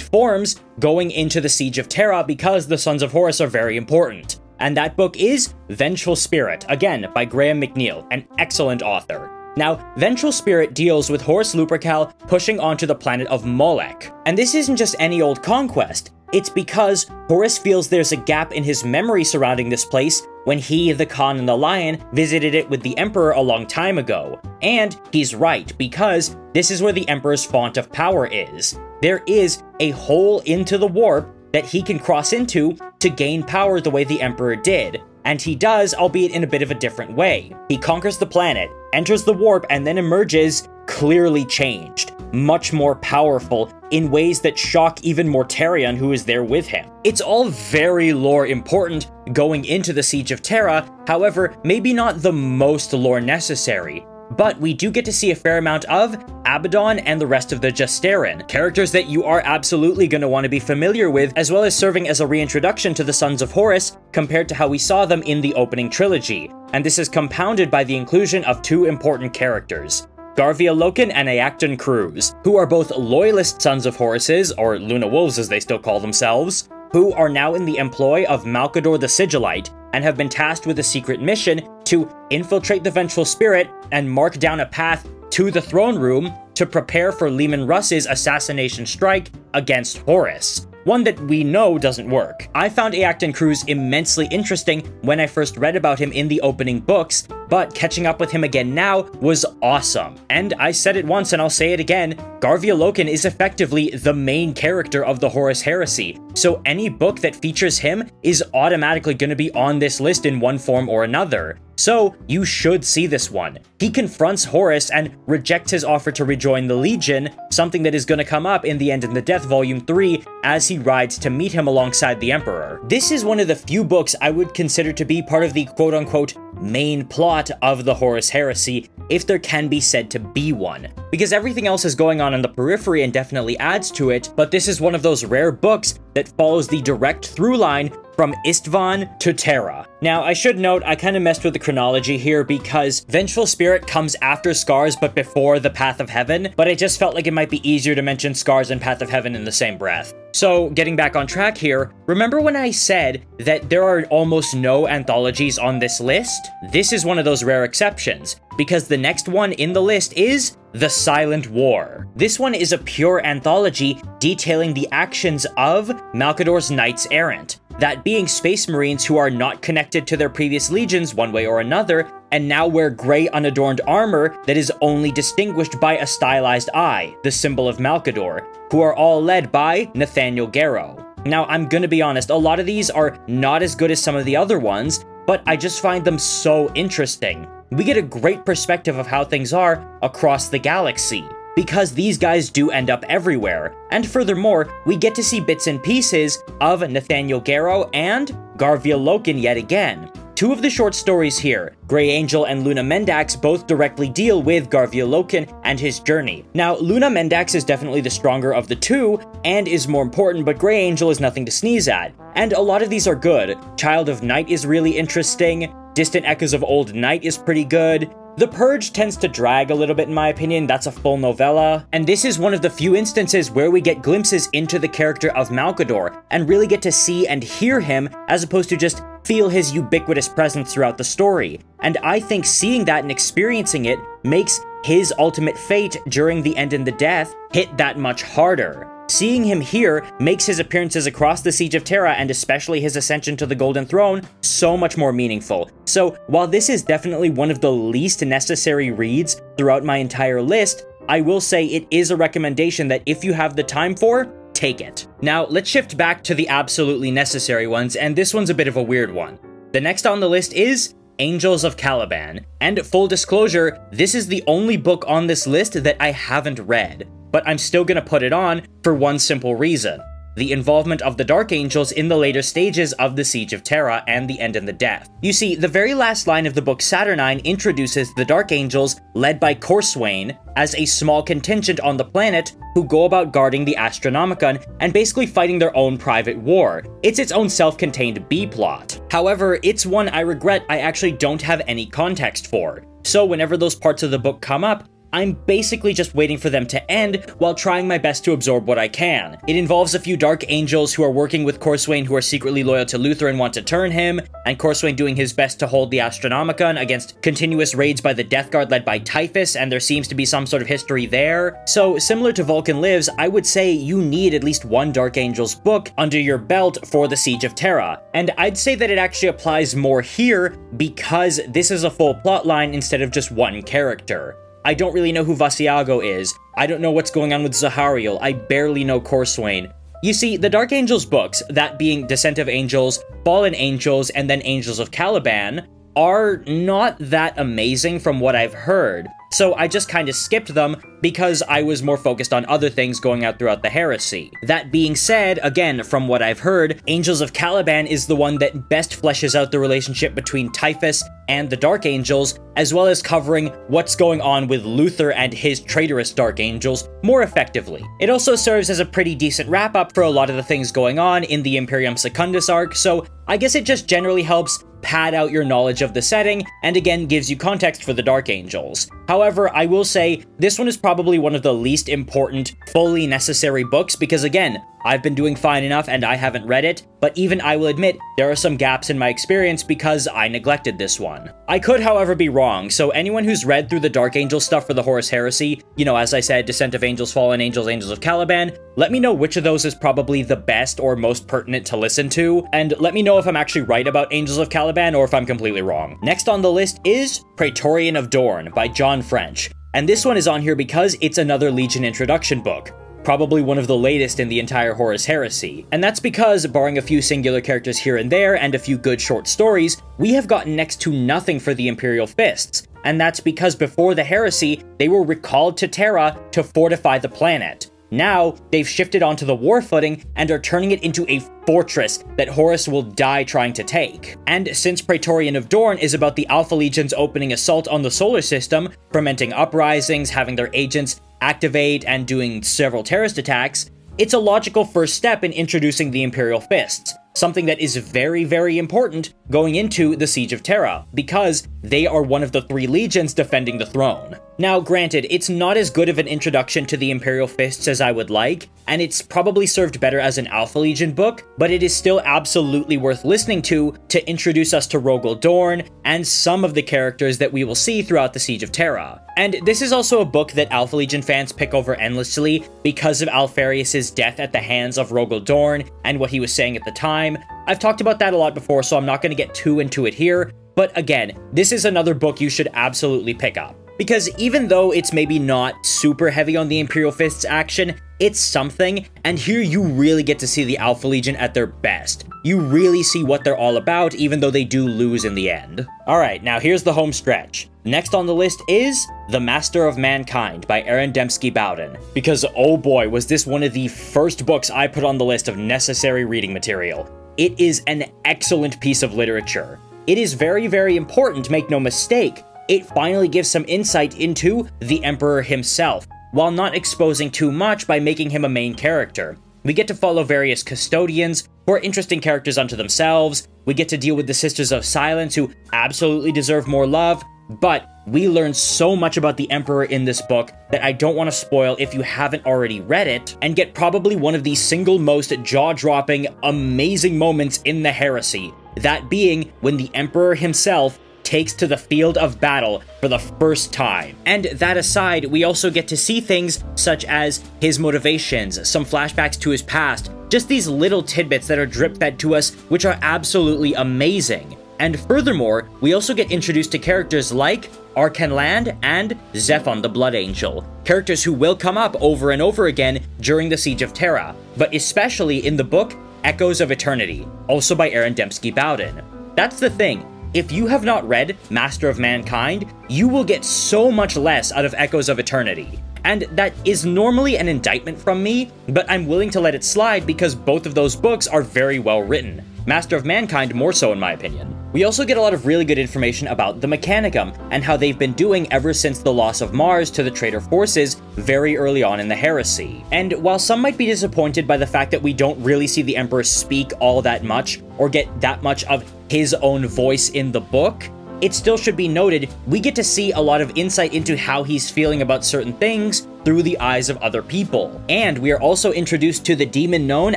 forms going into the Siege of Terra, because the Sons of Horus are very important. And that book is Vengeful Spirit, again, by Graham McNeill, an excellent author. Now, Vengeful Spirit deals with Horus Lupercal pushing onto the planet of Molech. And this isn't just any old conquest, it's because Horus feels there's a gap in his memory surrounding this place when he, the Khan, and the Lion visited it with the Emperor a long time ago. And he's right, because this is where the Emperor's font of power is. There is a hole into the warp that he can cross into to gain power the way the Emperor did. And he does, albeit in a bit of a different way. He conquers the planet, enters the warp, and then emerges clearly changed, much more powerful in ways that shock even Mortarion, who is there with him. It's all very lore important going into the Siege of Terra, however, maybe not the most lore necessary. But we do get to see a fair amount of Abaddon and the rest of the Justarin, characters that you are absolutely going to want to be familiar with, as well as serving as a reintroduction to the Sons of Horus compared to how we saw them in the opening trilogy. And this is compounded by the inclusion of two important characters, Garvia Loken and Aacton Cruz, who are both loyalist Sons of Horuses, or Luna Wolves as they still call themselves, who are now in the employ of Malkador the Sigillite, and have been tasked with a secret mission to infiltrate the Vengeful Spirit and mark down a path to the throne room to prepare for Leman Russ's assassination strike against Horus. one that we know doesn't work. I found Eacton Cruz immensely interesting when I first read about him in the opening books, but catching up with him again now was awesome. And I said it once and I'll say it again, Garvia Loken is effectively the main character of the Horus Heresy, so any book that features him is automatically going to be on this list in one form or another. So, you should see this one. He confronts Horus and rejects his offer to rejoin the Legion, something that is going to come up in The End and the Death Volume 3 as he rides to meet him alongside the Emperor. This is one of the few books I would consider to be part of the quote-unquote main plot of the Horus Heresy, if there can be said to be one. Because everything else is going on in the periphery and definitely adds to it, but this is one of those rare books that follows the direct through line from Istvan to Terra. Now, I should note, I kind of messed with the chronology here because Vengeful Spirit comes after Scars but before the Path of Heaven, but I just felt like it might be easier to mention Scars and Path of Heaven in the same breath. So, getting back on track here, remember when I said that there are almost no anthologies on this list? This is one of those rare exceptions, because the next one in the list is The Silent War. This one is a pure anthology detailing the actions of Malcador's Knights Errant, that being Space Marines who are not connected to their previous legions one way or another, and now wear gray unadorned armor that is only distinguished by a stylized eye, the symbol of Malcador, who are all led by Nathaniel Garrow. Now, I'm gonna be honest, a lot of these are not as good as some of the other ones, but I just find them so interesting. We get a great perspective of how things are across the galaxy, because these guys do end up everywhere. And furthermore, we get to see bits and pieces of Nathaniel Garrow and Garvia Loken yet again. Two of the short stories here, Grey Angel and Luna Mendax, both directly deal with Garvia Loken and his journey. Now, Luna Mendax is definitely the stronger of the two, and is more important, but Grey Angel is nothing to sneeze at. And a lot of these are good. Child of Night is really interesting, Distant Echoes of Old Night is pretty good, The Purge tends to drag a little bit in my opinion, that's a full novella, and this is one of the few instances where we get glimpses into the character of Malcador, and really get to see and hear him, as opposed to just feel his ubiquitous presence throughout the story. And I think seeing that and experiencing it makes his ultimate fate during The End and the Death hit that much harder. Seeing him here makes his appearances across the Siege of Terra, and especially his ascension to the Golden Throne, so much more meaningful. So, while this is definitely one of the least necessary reads throughout my entire list, I will say it is a recommendation that if you have the time for, take it. Now, let's shift back to the absolutely necessary ones, and this one's a bit of a weird one. The next on the list is Angels of Caliban, and full disclosure, this is the only book on this list that I haven't read, but I'm still gonna put it on for one simple reason: the involvement of the Dark Angels in the later stages of the Siege of Terra and The End and the Death. You see, the very last line of the book Saturnine introduces the Dark Angels, led by Corswain, as a small contingent on the planet who go about guarding the Astronomicon and basically fighting their own private war. It's its own self-contained B-plot. However, it's one I regret I actually don't have any context for. So whenever those parts of the book come up, I'm basically just waiting for them to end while trying my best to absorb what I can. It involves a few Dark Angels who are working with Corswain, who are secretly loyal to Luther and want to turn him, and Corswain doing his best to hold the Astronomicon against continuous raids by the Death Guard led by Typhus, and there seems to be some sort of history there. So, similar to Vulcan Lives, I would say you need at least one Dark Angels book under your belt for the Siege of Terra. And I'd say that it actually applies more here because this is a full plotline instead of just one character. I don't really know who Vasiago is, I don't know what's going on with Zahariel, I barely know Corswain. You see, the Dark Angels books, that being Descent of Angels, Fallen Angels, and then Angels of Caliban, are not that amazing from what I've heard, so I just kinda skipped them because I was more focused on other things going out throughout the Heresy. That being said, again, from what I've heard, Angels of Caliban is the one that best fleshes out the relationship between Typhus and the Dark Angels, as well as covering what's going on with Luther and his traitorous Dark Angels more effectively. It also serves as a pretty decent wrap-up for a lot of the things going on in the Imperium Secundus arc, so I guess it just generally helps pad out your knowledge of the setting, and again gives you context for the Dark Angels. However, I will say this one is probably one of the least important, fully necessary books because again, I've been doing fine enough and I haven't read it, but even I will admit there are some gaps in my experience because I neglected this one. I could, however, be wrong, so anyone who's read through the Dark Angel stuff for the Horus Heresy, you know, as I said, Descent of Angels, Fallen Angels, Angels of Caliban, let me know which of those is probably the best or most pertinent to listen to, and let me know if I'm actually right about Angels of Caliban or if I'm completely wrong. Next on the list is Praetorian of Dorn by John French, and this one is on here because it's another Legion introduction book. Probably one of the latest in the entire Horus Heresy. And that's because, barring a few singular characters here and there and a few good short stories, we have gotten next to nothing for the Imperial Fists. And that's because before the Heresy, they were recalled to Terra to fortify the planet. Now, they've shifted onto the war footing and are turning it into a fortress that Horus will die trying to take. And since Praetorian of Dorn is about the Alpha Legion's opening assault on the solar system, fermenting uprisings, having their agents activate, and doing several terrorist attacks, it's a logical first step in introducing the Imperial Fists, something that is very, very important going into the Siege of Terra, because they are one of the 3 legions defending the throne. Now, granted, it's not as good of an introduction to the Imperial Fists as I would like, and it's probably served better as an Alpha Legion book, but it is still absolutely worth listening to introduce us to Rogel Dorn and some of the characters that we will see throughout the Siege of Terra. And this is also a book that Alpha Legion fans pick over endlessly because of Alfarius' death at the hands of Rogel Dorn and what he was saying at the time. I've talked about that a lot before, so I'm not going to get too into it here, but again, this is another book you should absolutely pick up. Because even though it's maybe not super heavy on the Imperial Fists action, it's something, and here you really get to see the Alpha Legion at their best. You really see what they're all about, even though they do lose in the end. Alright, now here's the home stretch. Next on the list is The Master of Mankind by Aaron Dembski-Bowden, because oh boy, was this one of the first books I put on the list of necessary reading material. It is an excellent piece of literature. It is very, very important, make no mistake. It finally gives some insight into the Emperor himself, while not exposing too much by making him a main character. We get to follow various custodians, who are interesting characters unto themselves. We get to deal with the Sisters of Silence, who absolutely deserve more love, but we learn so much about the Emperor in this book that I don't want to spoil if you haven't already read it, and get probably one of the single most jaw-dropping, amazing moments in the Heresy, that being when the Emperor himself takes to the field of battle for the first time. And that aside, we also get to see things such as his motivations, some flashbacks to his past, just these little tidbits that are drip-fed to us, which are absolutely amazing. And furthermore, we also get introduced to characters like Arkan Land and Zephon the Blood Angel, characters who will come up over and over again during the Siege of Terra, but especially in the book Echoes of Eternity, also by Aaron Dembski-Bowden. That's the thing. If you have not read Master of Mankind, you will get so much less out of Echoes of Eternity. And that is normally an indictment from me, but I'm willing to let it slide because both of those books are very well written. Master of Mankind more so in my opinion. We also get a lot of really good information about the Mechanicum and how they've been doing ever since the loss of Mars to the traitor forces very early on in the Heresy. And while some might be disappointed by the fact that we don't really see the Emperor speak all that much or get that much of his own voice in the book, it still should be noted we get to see a lot of insight into how he's feeling about certain things through the eyes of other people. And we are also introduced to the demon known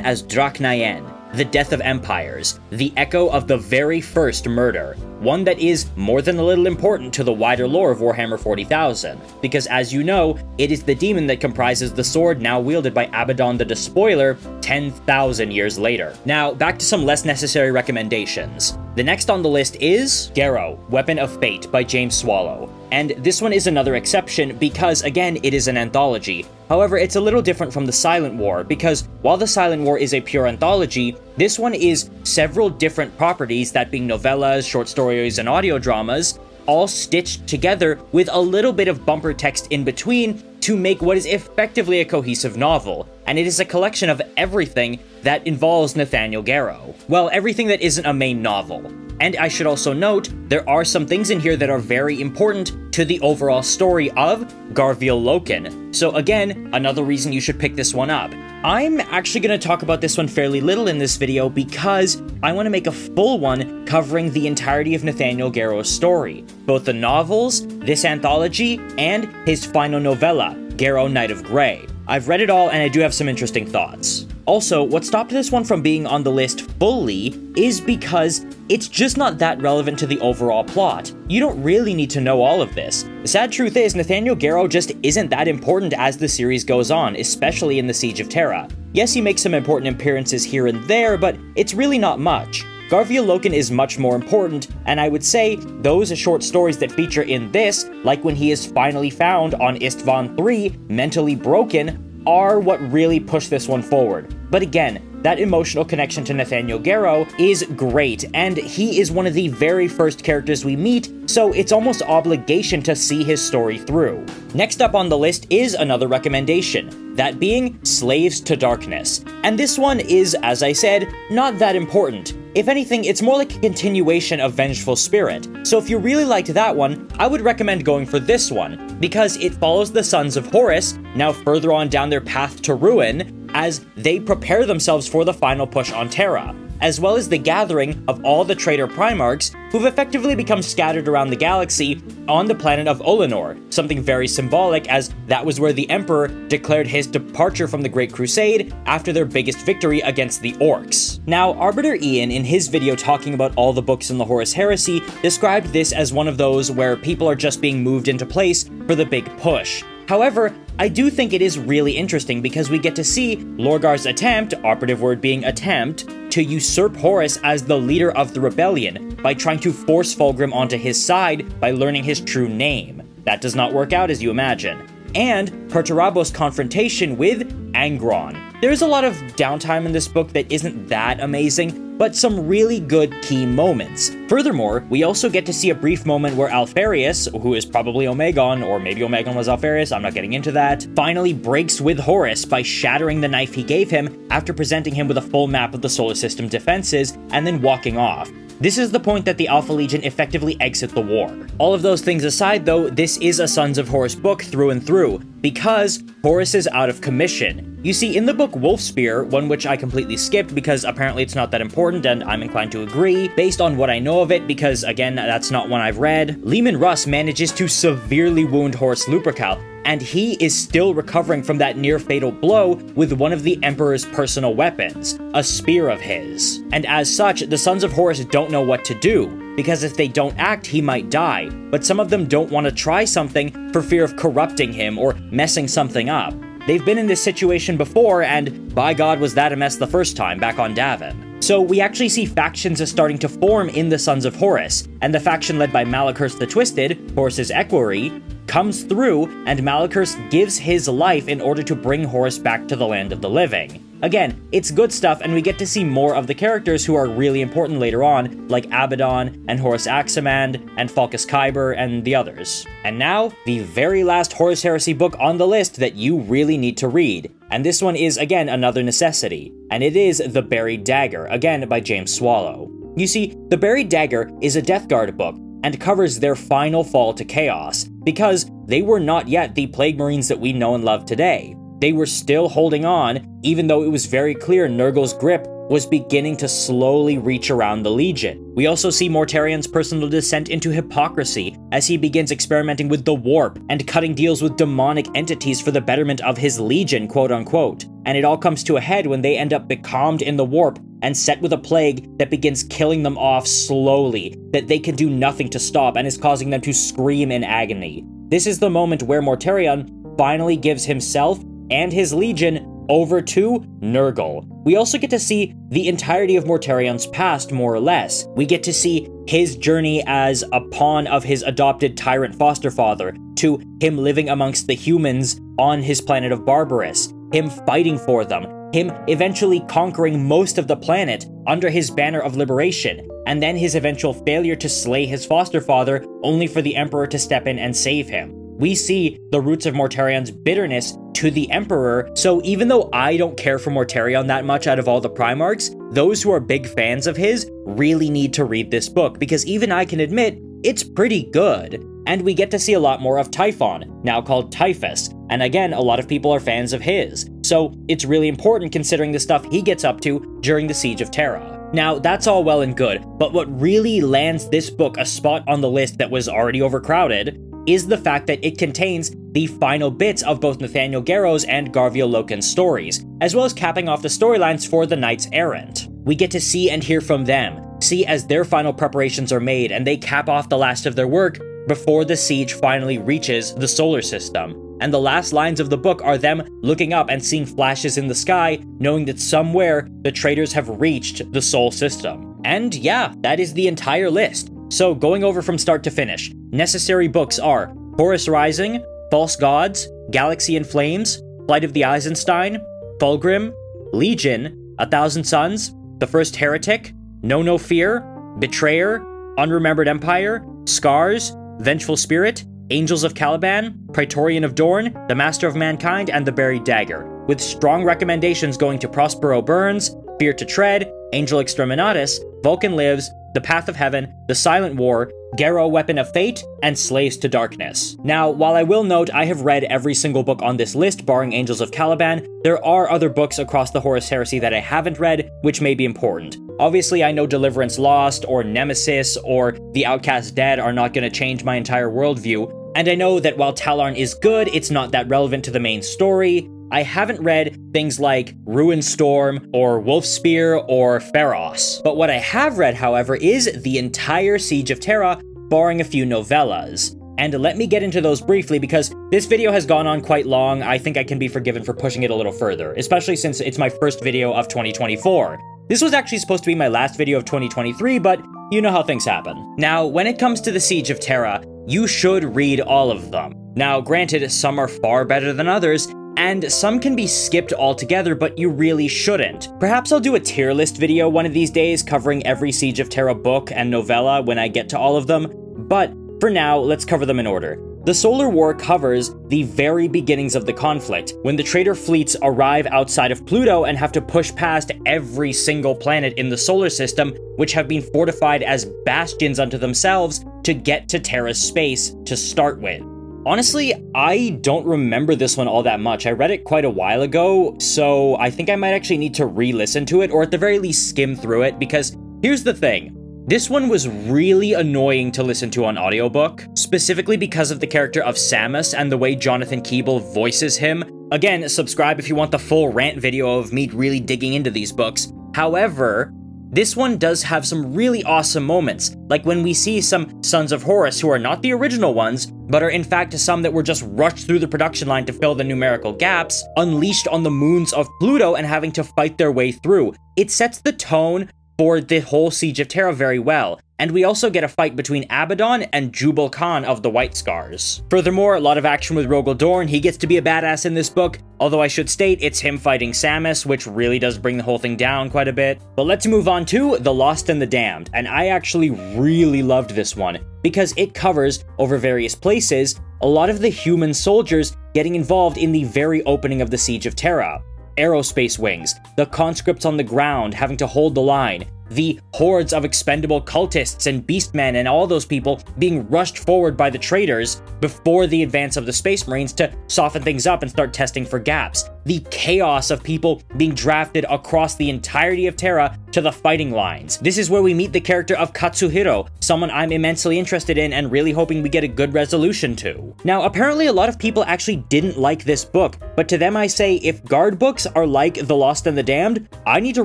as Draknayen, the Death of Empires, the echo of the very first murder, one that is more than a little important to the wider lore of Warhammer 40,000, because as you know, it is the demon that comprises the sword now wielded by Abaddon the Despoiler 10,000 years later. Now, back to some less necessary recommendations. The next on the list is Garrow, Weapon of Fate by James Swallow. And this one is another exception because, again, it is an anthology. However, it's a little different from the Silent War because while the Silent War is a pure anthology, this one is several different properties, that being novellas, short stories, and audio dramas, all stitched together with a little bit of bumper text in between to make what is effectively a cohesive novel, and it is a collection of everything that involves Nathaniel Garrow. Well, everything that isn't a main novel. And I should also note, there are some things in here that are very important to the overall story of Garviel Loken. So again, another reason you should pick this one up. I'm actually going to talk about this one fairly little in this video because I want to make a full one covering the entirety of Nathaniel Garrow's story, both the novels, this anthology, and his final novella, Garrow Knight of Grey. I've read it all and I do have some interesting thoughts. Also, what stopped this one from being on the list fully is because it's just not that relevant to the overall plot. You don't really need to know all of this. The sad truth is, Nathaniel Garrow just isn't that important as the series goes on, especially in the Siege of Terra. Yes, he makes some important appearances here and there, but it's really not much. Garvia Loken is much more important, and I would say those short stories that feature in this, like when he is finally found on Istvan III, mentally broken, are what really push this one forward. But again, that emotional connection to Nathaniel Garrow is great, and he is one of the very first characters we meet, so it's almost obligation to see his story through. Next up on the list is another recommendation, that being Slaves to Darkness. And this one is, as I said, not that important. If anything, it's more like a continuation of Vengeful Spirit, so if you really liked that one, I would recommend going for this one, because it follows the sons of Horus, now further on down their path to ruin, as they prepare themselves for the final push on Terra, as well as the gathering of all the traitor Primarchs who've effectively become scattered around the galaxy on the planet of Olenor, something very symbolic as that was where the Emperor declared his departure from the Great Crusade after their biggest victory against the Orcs. Now, Arbiter Ian, in his video talking about all the books in the Horus Heresy, described this as one of those where people are just being moved into place for the big push. However, I do think it is really interesting because we get to see Lorgar's attempt, operative word being attempt, to usurp Horus as the leader of the rebellion by trying to force Fulgrim onto his side by learning his true name. That does not work out as you imagine. And Perturabos' confrontation with Angron. There's a lot of downtime in this book that isn't that amazing, but some really good key moments. Furthermore, we also get to see a brief moment where Alfarius, who is probably Omegon, or maybe Omegon was Alfarius, I'm not getting into that, finally breaks with Horus by shattering the knife he gave him after presenting him with a full map of the solar system defenses, and then walking off. This is the point that the Alpha Legion effectively exit the war. All of those things aside though, this is a Sons of Horus book through and through, because Horus is out of commission. You see, in the book Wolfspear, one which I completely skipped because apparently it's not that important and I'm inclined to agree, based on what I know of it because, again, that's not one I've read, Leman Russ manages to severely wound Horus Lupercal, and he is still recovering from that near-fatal blow with one of the Emperor's personal weapons, a spear of his. And as such, the Sons of Horus don't know what to do, because if they don't act, he might die, but some of them don't want to try something for fear of corrupting him or messing something up. They've been in this situation before, and by God was that a mess the first time, back on Davin. So we actually see factions are starting to form in the Sons of Horus, and the faction led by Malachurst the Twisted, Horus's equerry, comes through, and Malachurst gives his life in order to bring Horus back to the land of the living. Again, it's good stuff, and we get to see more of the characters who are really important later on, like Abaddon, and Horus Aximand, and Falcus Kyber, and the others. And now, the very last Horus Heresy book on the list that you really need to read. And this one is, again, another necessity. And it is The Buried Dagger, again by James Swallow. You see, The Buried Dagger is a Death Guard book, and covers their final fall to chaos, because they were not yet the Plague Marines that we know and love today. They were still holding on, even though it was very clear Nurgle's grip was beginning to slowly reach around the Legion. We also see Mortarion's personal descent into hypocrisy as he begins experimenting with the Warp and cutting deals with demonic entities for the betterment of his Legion, quote-unquote. And it all comes to a head when they end up becalmed in the Warp and set with a plague that begins killing them off slowly, that they can do nothing to stop and is causing them to scream in agony. This is the moment where Mortarion finally gives himself and his Legion over to Nurgle. We also get to see the entirety of Mortarion's past, more or less. We get to see his journey as a pawn of his adopted tyrant foster father, to him living amongst the humans on his planet of Barbarous, him fighting for them, him eventually conquering most of the planet under his banner of liberation, and then his eventual failure to slay his foster father only for the Emperor to step in and save him. We see the roots of Mortarion's bitterness to the Emperor, so even though I don't care for Mortarion that much out of all the Primarchs, those who are big fans of his really need to read this book, because even I can admit, it's pretty good. And we get to see a lot more of Typhon, now called Typhus, and again, a lot of people are fans of his, so it's really important considering the stuff he gets up to during the Siege of Terra. Now, that's all well and good, but what really lands this book a spot on the list that was already overcrowded is the fact that it contains the final bits of both Nathaniel Garrow's and Garvio Loken's stories, as well as capping off the storylines for the Knights Errant. We get to see and hear from them, see as their final preparations are made and they cap off the last of their work before the siege finally reaches the solar system. And the last lines of the book are them looking up and seeing flashes in the sky, knowing that somewhere the traitors have reached the Sol system. And yeah, that is the entire list. So going over from start to finish, necessary books are Horus Rising, False Gods, Galaxy in Flames, Flight of the Eisenstein, Fulgrim, Legion, 1,000 Suns, The First Heretic, Know No Fear, Betrayer, Unremembered Empire, Scars, Vengeful Spirit, Angels of Caliban, Praetorian of Dorne, The Master of Mankind, and The Buried Dagger, with strong recommendations going to Prospero Burns, Fear to Tread, Angel Exterminatus, Vulcan Lives, The Path of Heaven, The Silent War, Garrow Weapon of Fate, and Slaves to Darkness. Now, while I will note I have read every single book on this list, barring Angels of Caliban, there are other books across the Horus Heresy that I haven't read, which may be important. Obviously, I know Deliverance Lost, or Nemesis, or The Outcast Dead are not going to change my entire worldview, and I know that while Tallarn is good, it's not that relevant to the main story. I haven't read things like Ruin Storm, or Wolfspear, or Pharos. But what I have read, however, is the entire Siege of Terra, barring a few novellas. And let me get into those briefly, because this video has gone on quite long. I think I can be forgiven for pushing it a little further, especially since it's my first video of 2024. This was actually supposed to be my last video of 2023, but you know how things happen. Now, when it comes to the Siege of Terra, you should read all of them. Now, granted, some are far better than others, and some can be skipped altogether, but you really shouldn't. Perhaps I'll do a tier list video one of these days covering every Siege of Terra book and novella when I get to all of them, but for now, let's cover them in order. The Solar War covers the very beginnings of the conflict, when the traitor fleets arrive outside of Pluto and have to push past every single planet in the solar system, which have been fortified as bastions unto themselves to get to Terra's space to start with. Honestly, I don't remember this one all that much. I read it quite a while ago, so I think I might actually need to re-listen to it, or at the very least skim through it, because here's the thing. This one was really annoying to listen to on audiobook, specifically because of the character of Samus and the way Jonathan Keeble voices him. Again, subscribe if you want the full rant video of me really digging into these books. However, this one does have some really awesome moments, like when we see some Sons of Horus who are not the original ones, but are in fact some that were just rushed through the production line to fill the numerical gaps, unleashed on the moons of Pluto and having to fight their way through. It sets the tone for the whole Siege of Terra very well, and we also get a fight between Abaddon and Jubal Khan of the White Scars. Furthermore, a lot of action with Rogel Dorn. He gets to be a badass in this book, although I should state it's him fighting Samus, which really does bring the whole thing down quite a bit. But let's move on to The Lost and the Damned, and I actually really loved this one, because it covers, over various places, a lot of the human soldiers getting involved in the very opening of the Siege of Terra. Aerospace wings, the conscripts on the ground having to hold the line, the hordes of expendable cultists and beastmen and all those people being rushed forward by the traitors before the advance of the Space Marines to soften things up and start testing for gaps. The chaos of people being drafted across the entirety of Terra to the fighting lines. This is where we meet the character of Katsuhiro, someone I'm immensely interested in and really hoping we get a good resolution to. Now, apparently a lot of people actually didn't like this book, but to them I say, if guard books are like The Lost and the Damned, I need to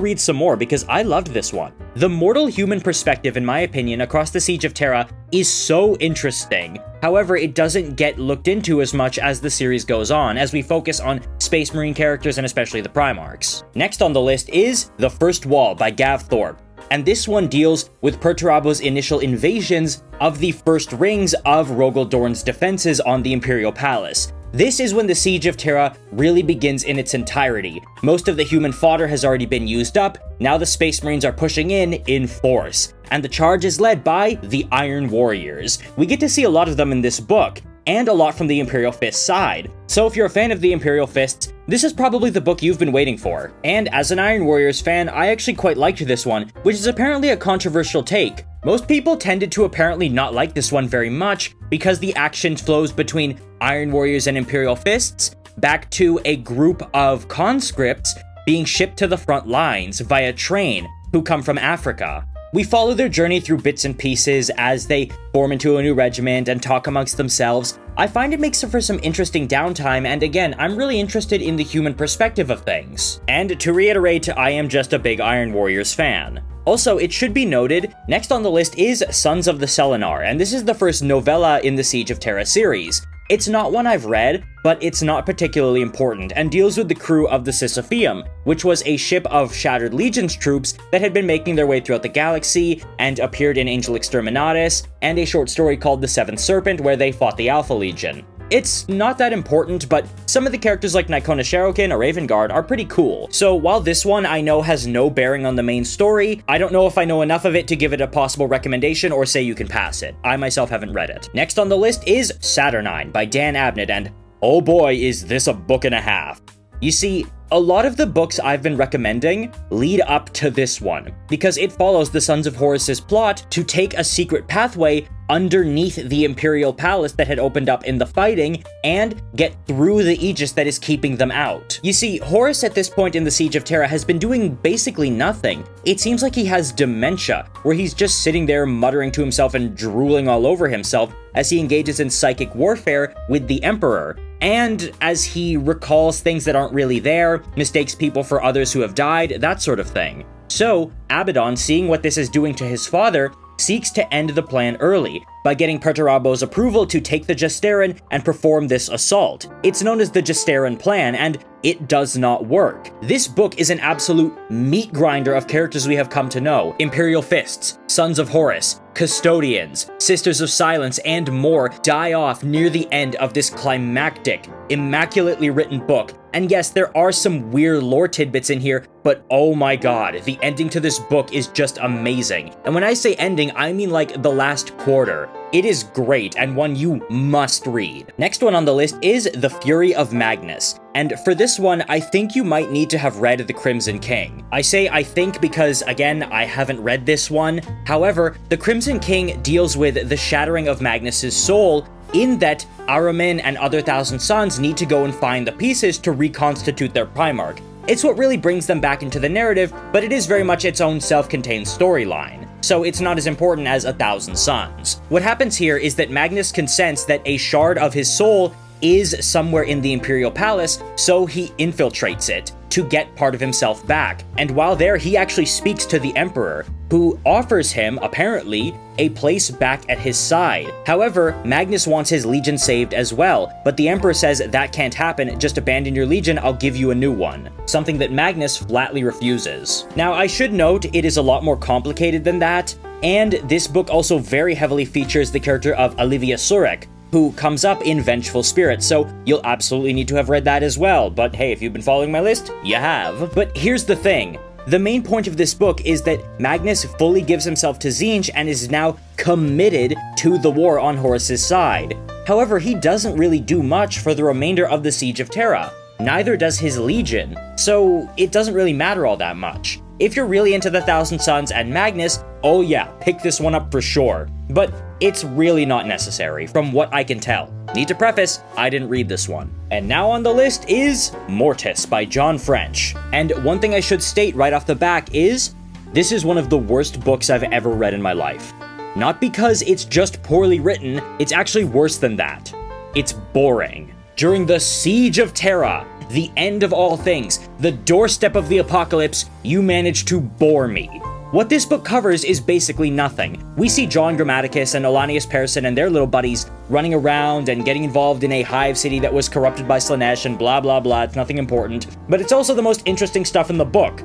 read some more because I loved this one. The mortal human perspective, in my opinion, across the Siege of Terra is so interesting. However, it doesn't get looked into as much as the series goes on, as we focus on Space Marine characters and especially the Primarchs. Next on the list is The First Wall by Gav Thorpe, and this one deals with Perturabo's initial invasions of the first rings of Rogel Dorn's defenses on the Imperial Palace. This is when the Siege of Terra really begins in its entirety. Most of the human fodder has already been used up, now the Space Marines are pushing in force, and the charge is led by the Iron Warriors. We get to see a lot of them in this book, and a lot from the Imperial Fist side. So if you're a fan of the Imperial Fists, this is probably the book you've been waiting for. And as an Iron Warriors fan, I actually quite liked this one, which is apparently a controversial take. Most people tended to apparently not like this one very much because the action flows between Iron Warriors and Imperial Fists back to a group of conscripts being shipped to the front lines via train who come from Africa. We follow their journey through bits and pieces as they form into a new regiment and talk amongst themselves. I find it makes for some interesting downtime, and again, I'm really interested in the human perspective of things. And to reiterate, I am just a big Iron Warriors fan. Also, it should be noted, next on the list is Sons of the Selenar, and this is the first novella in the Siege of Terra series. It's not one I've read, but it's not particularly important, and deals with the crew of the Sisypheum, which was a ship of Shattered Legion's troops that had been making their way throughout the galaxy, and appeared in Angel Exterminatus, and a short story called The Seventh Serpent, where they fought the Alpha Legion. It's not that important, but some of the characters like Nikona Sharokin or Raven Guard are pretty cool. So while this one I know has no bearing on the main story, I don't know if I know enough of it to give it a possible recommendation or say you can pass it. I myself haven't read it. Next on the list is Saturnine by Dan Abnett, and oh boy, is this a book and a half. You see, a lot of the books I've been recommending lead up to this one, because it follows the Sons of Horus's plot to take a secret pathway underneath the Imperial Palace that had opened up in the fighting, and get through the Aegis that is keeping them out. You see, Horus at this point in the Siege of Terra has been doing basically nothing. It seems like he has dementia, where he's just sitting there muttering to himself and drooling all over himself as he engages in psychic warfare with the Emperor. And as he recalls things that aren't really there, mistakes people for others who have died, that sort of thing. So, Abaddon, seeing what this is doing to his father, seeks to end the plan early by getting Perturabo's approval to take the Gestarin and perform this assault. It's known as the Gestarin Plan, and it does not work. This book is an absolute meat grinder of characters we have come to know. Imperial Fists, Sons of Horus, Custodians, Sisters of Silence, and more die off near the end of this climactic, immaculately written book. And yes, there are some weird lore tidbits in here, but oh my god, the ending to this book is just amazing. And when I say ending, I mean like the last quarter. It is great, and one you must read. Next one on the list is The Fury of Magnus. And for this one, I think you might need to have read The Crimson King. I say I think because, again, I haven't read this one. However, The Crimson King deals with the shattering of Magnus's soul, in that Ahriman and other Thousand Sons need to go and find the pieces to reconstitute their Primarch. It's what really brings them back into the narrative, but it is very much its own self-contained storyline, so it's not as important as A Thousand Sons. What happens here is that Magnus can sense that a shard of his soul is somewhere in the Imperial Palace, so he infiltrates it to get part of himself back. And while there, he actually speaks to the Emperor, who offers him, apparently, a place back at his side. However, Magnus wants his legion saved as well, but the Emperor says that can't happen, just abandon your legion, I'll give you a new one. Something that Magnus flatly refuses. Now, I should note, it is a lot more complicated than that, and this book also very heavily features the character of Olivia Surek, who comes up in Vengeful Spirit, so you'll absolutely need to have read that as well. But hey, if you've been following my list, you have. But here's the thing. The main point of this book is that Magnus fully gives himself to Tzeentch and is now committed to the war on Horus's side. However, he doesn't really do much for the remainder of the Siege of Terra. Neither does his legion, so it doesn't really matter all that much. If you're really into the Thousand Sons and Magnus, oh yeah, pick this one up for sure. But it's really not necessary, from what I can tell. Need to preface, I didn't read this one. And now on the list is Mortis by John French. And one thing I should state right off the back is, this is one of the worst books I've ever read in my life. Not because it's just poorly written, it's actually worse than that. It's boring. During the Siege of Terra, the end of all things, the doorstep of the apocalypse, you managed to bore me. What this book covers is basically nothing. We see John Grammaticus and Elanius Persson and their little buddies running around and getting involved in a hive city that was corrupted by Slaanesh and blah blah blah, it's nothing important. But it's also the most interesting stuff in the book.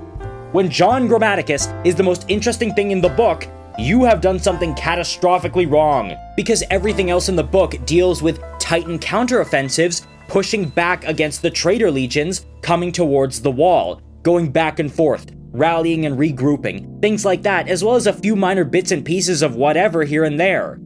When John Grammaticus is the most interesting thing in the book, you have done something catastrophically wrong. Because everything else in the book deals with Titan counteroffensives pushing back against the traitor legions coming towards the wall, going back and forth, rallying and regrouping, things like that, as well as a few minor bits and pieces of whatever here and there.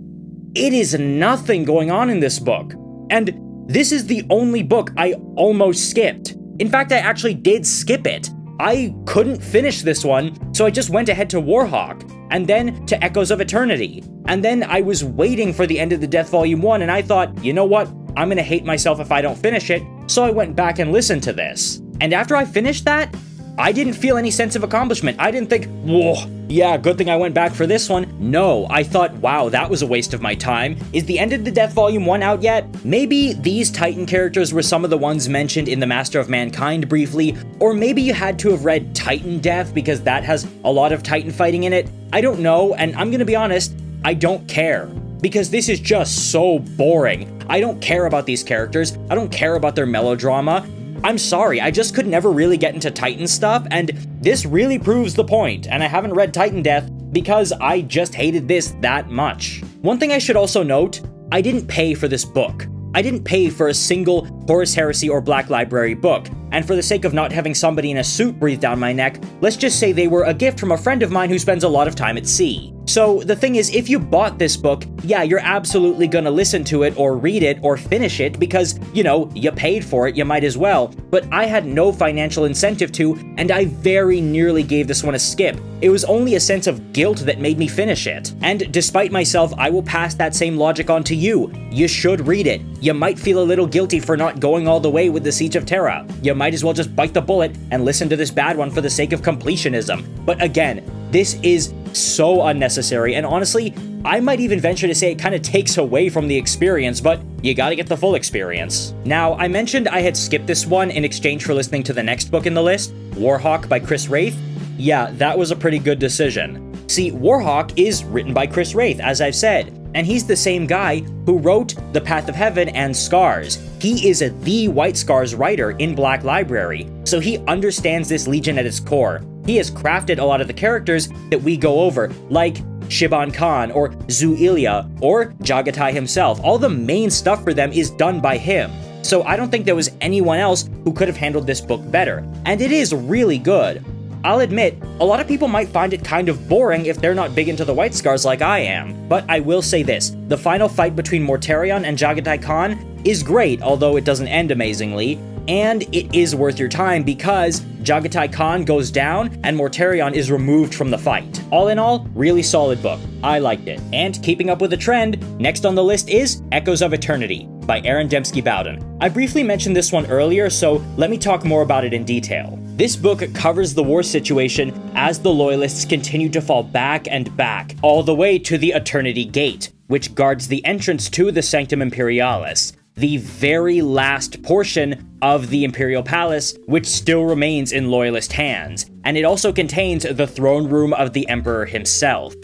It is nothing going on in this book. And this is the only book I almost skipped. In fact, I actually did skip it. I couldn't finish this one, so I just went ahead to Warhawk. and then to Echoes of Eternity. And then I was waiting for the End of the Death Volume 1, and I thought, you know what? I'm gonna hate myself if I don't finish it, so I went back and listened to this. And after I finished that, I didn't feel any sense of accomplishment. I didn't think, whoa, yeah, good thing I went back for this one. No, I thought, wow, that was a waste of my time. Is the End of the Death Volume 1 out yet? Maybe these Titan characters were some of the ones mentioned in the Master of Mankind briefly, or maybe you had to have read Titan Death because that has a lot of Titan fighting in it. I don't know, and I'm gonna be honest, I don't care. Because this is just so boring. I don't care about these characters. I don't care about their melodrama. I'm sorry, I just could never really get into Titan stuff, and this really proves the point, and I haven't read Titan Death because I just hated this that much. One thing I should also note, I didn't pay for this book. I didn't pay for a single Horus Heresy or Black Library book, and for the sake of not having somebody in a suit breathe down my neck, let's just say they were a gift from a friend of mine who spends a lot of time at sea. So the thing is, if you bought this book, yeah, you're absolutely gonna listen to it or read it or finish it because, you know, you paid for it, you might as well. But I had no financial incentive to, and I very nearly gave this one a skip. It was only a sense of guilt that made me finish it. And despite myself, I will pass that same logic on to you. You should read it. You might feel a little guilty for not going all the way with the Siege of Terra. You might as well just bite the bullet and listen to this bad one for the sake of completionism. But again, this is so unnecessary, and honestly, I might even venture to say it kind of takes away from the experience, but you gotta get the full experience. Now, I mentioned I had skipped this one in exchange for listening to the next book in the list, Warhawk by Chris Wraith. Yeah, that was a pretty good decision. See, Warhawk is written by Chris Wraith, as I've said, and he's the same guy who wrote The Path of Heaven and Scars. He is the White Scars writer in Black Library, so he understands this Legion at its core. He has crafted a lot of the characters that we go over, like Shiban Khan, or Zu Ilya, or Jagatai himself. All the main stuff for them is done by him. So I don't think there was anyone else who could have handled this book better. And it is really good. I'll admit, a lot of people might find it kind of boring if they're not big into the White Scars like I am. But I will say this, the final fight between Mortarion and Jagatai Khan is great, although it doesn't end amazingly. And it is worth your time because Jagatai Khan goes down and Mortarion is removed from the fight. All in all, really solid book. I liked it. And keeping up with the trend, next on the list is Echoes of Eternity by Aaron Dembski-Bowden. I briefly mentioned this one earlier, so let me talk more about it in detail. This book covers the war situation as the Loyalists continue to fall back and back, all the way to the Eternity Gate, which guards the entrance to the Sanctum Imperialis, the very last portion of the Imperial Palace, which still remains in Loyalist hands, and it also contains the throne room of the Emperor himself.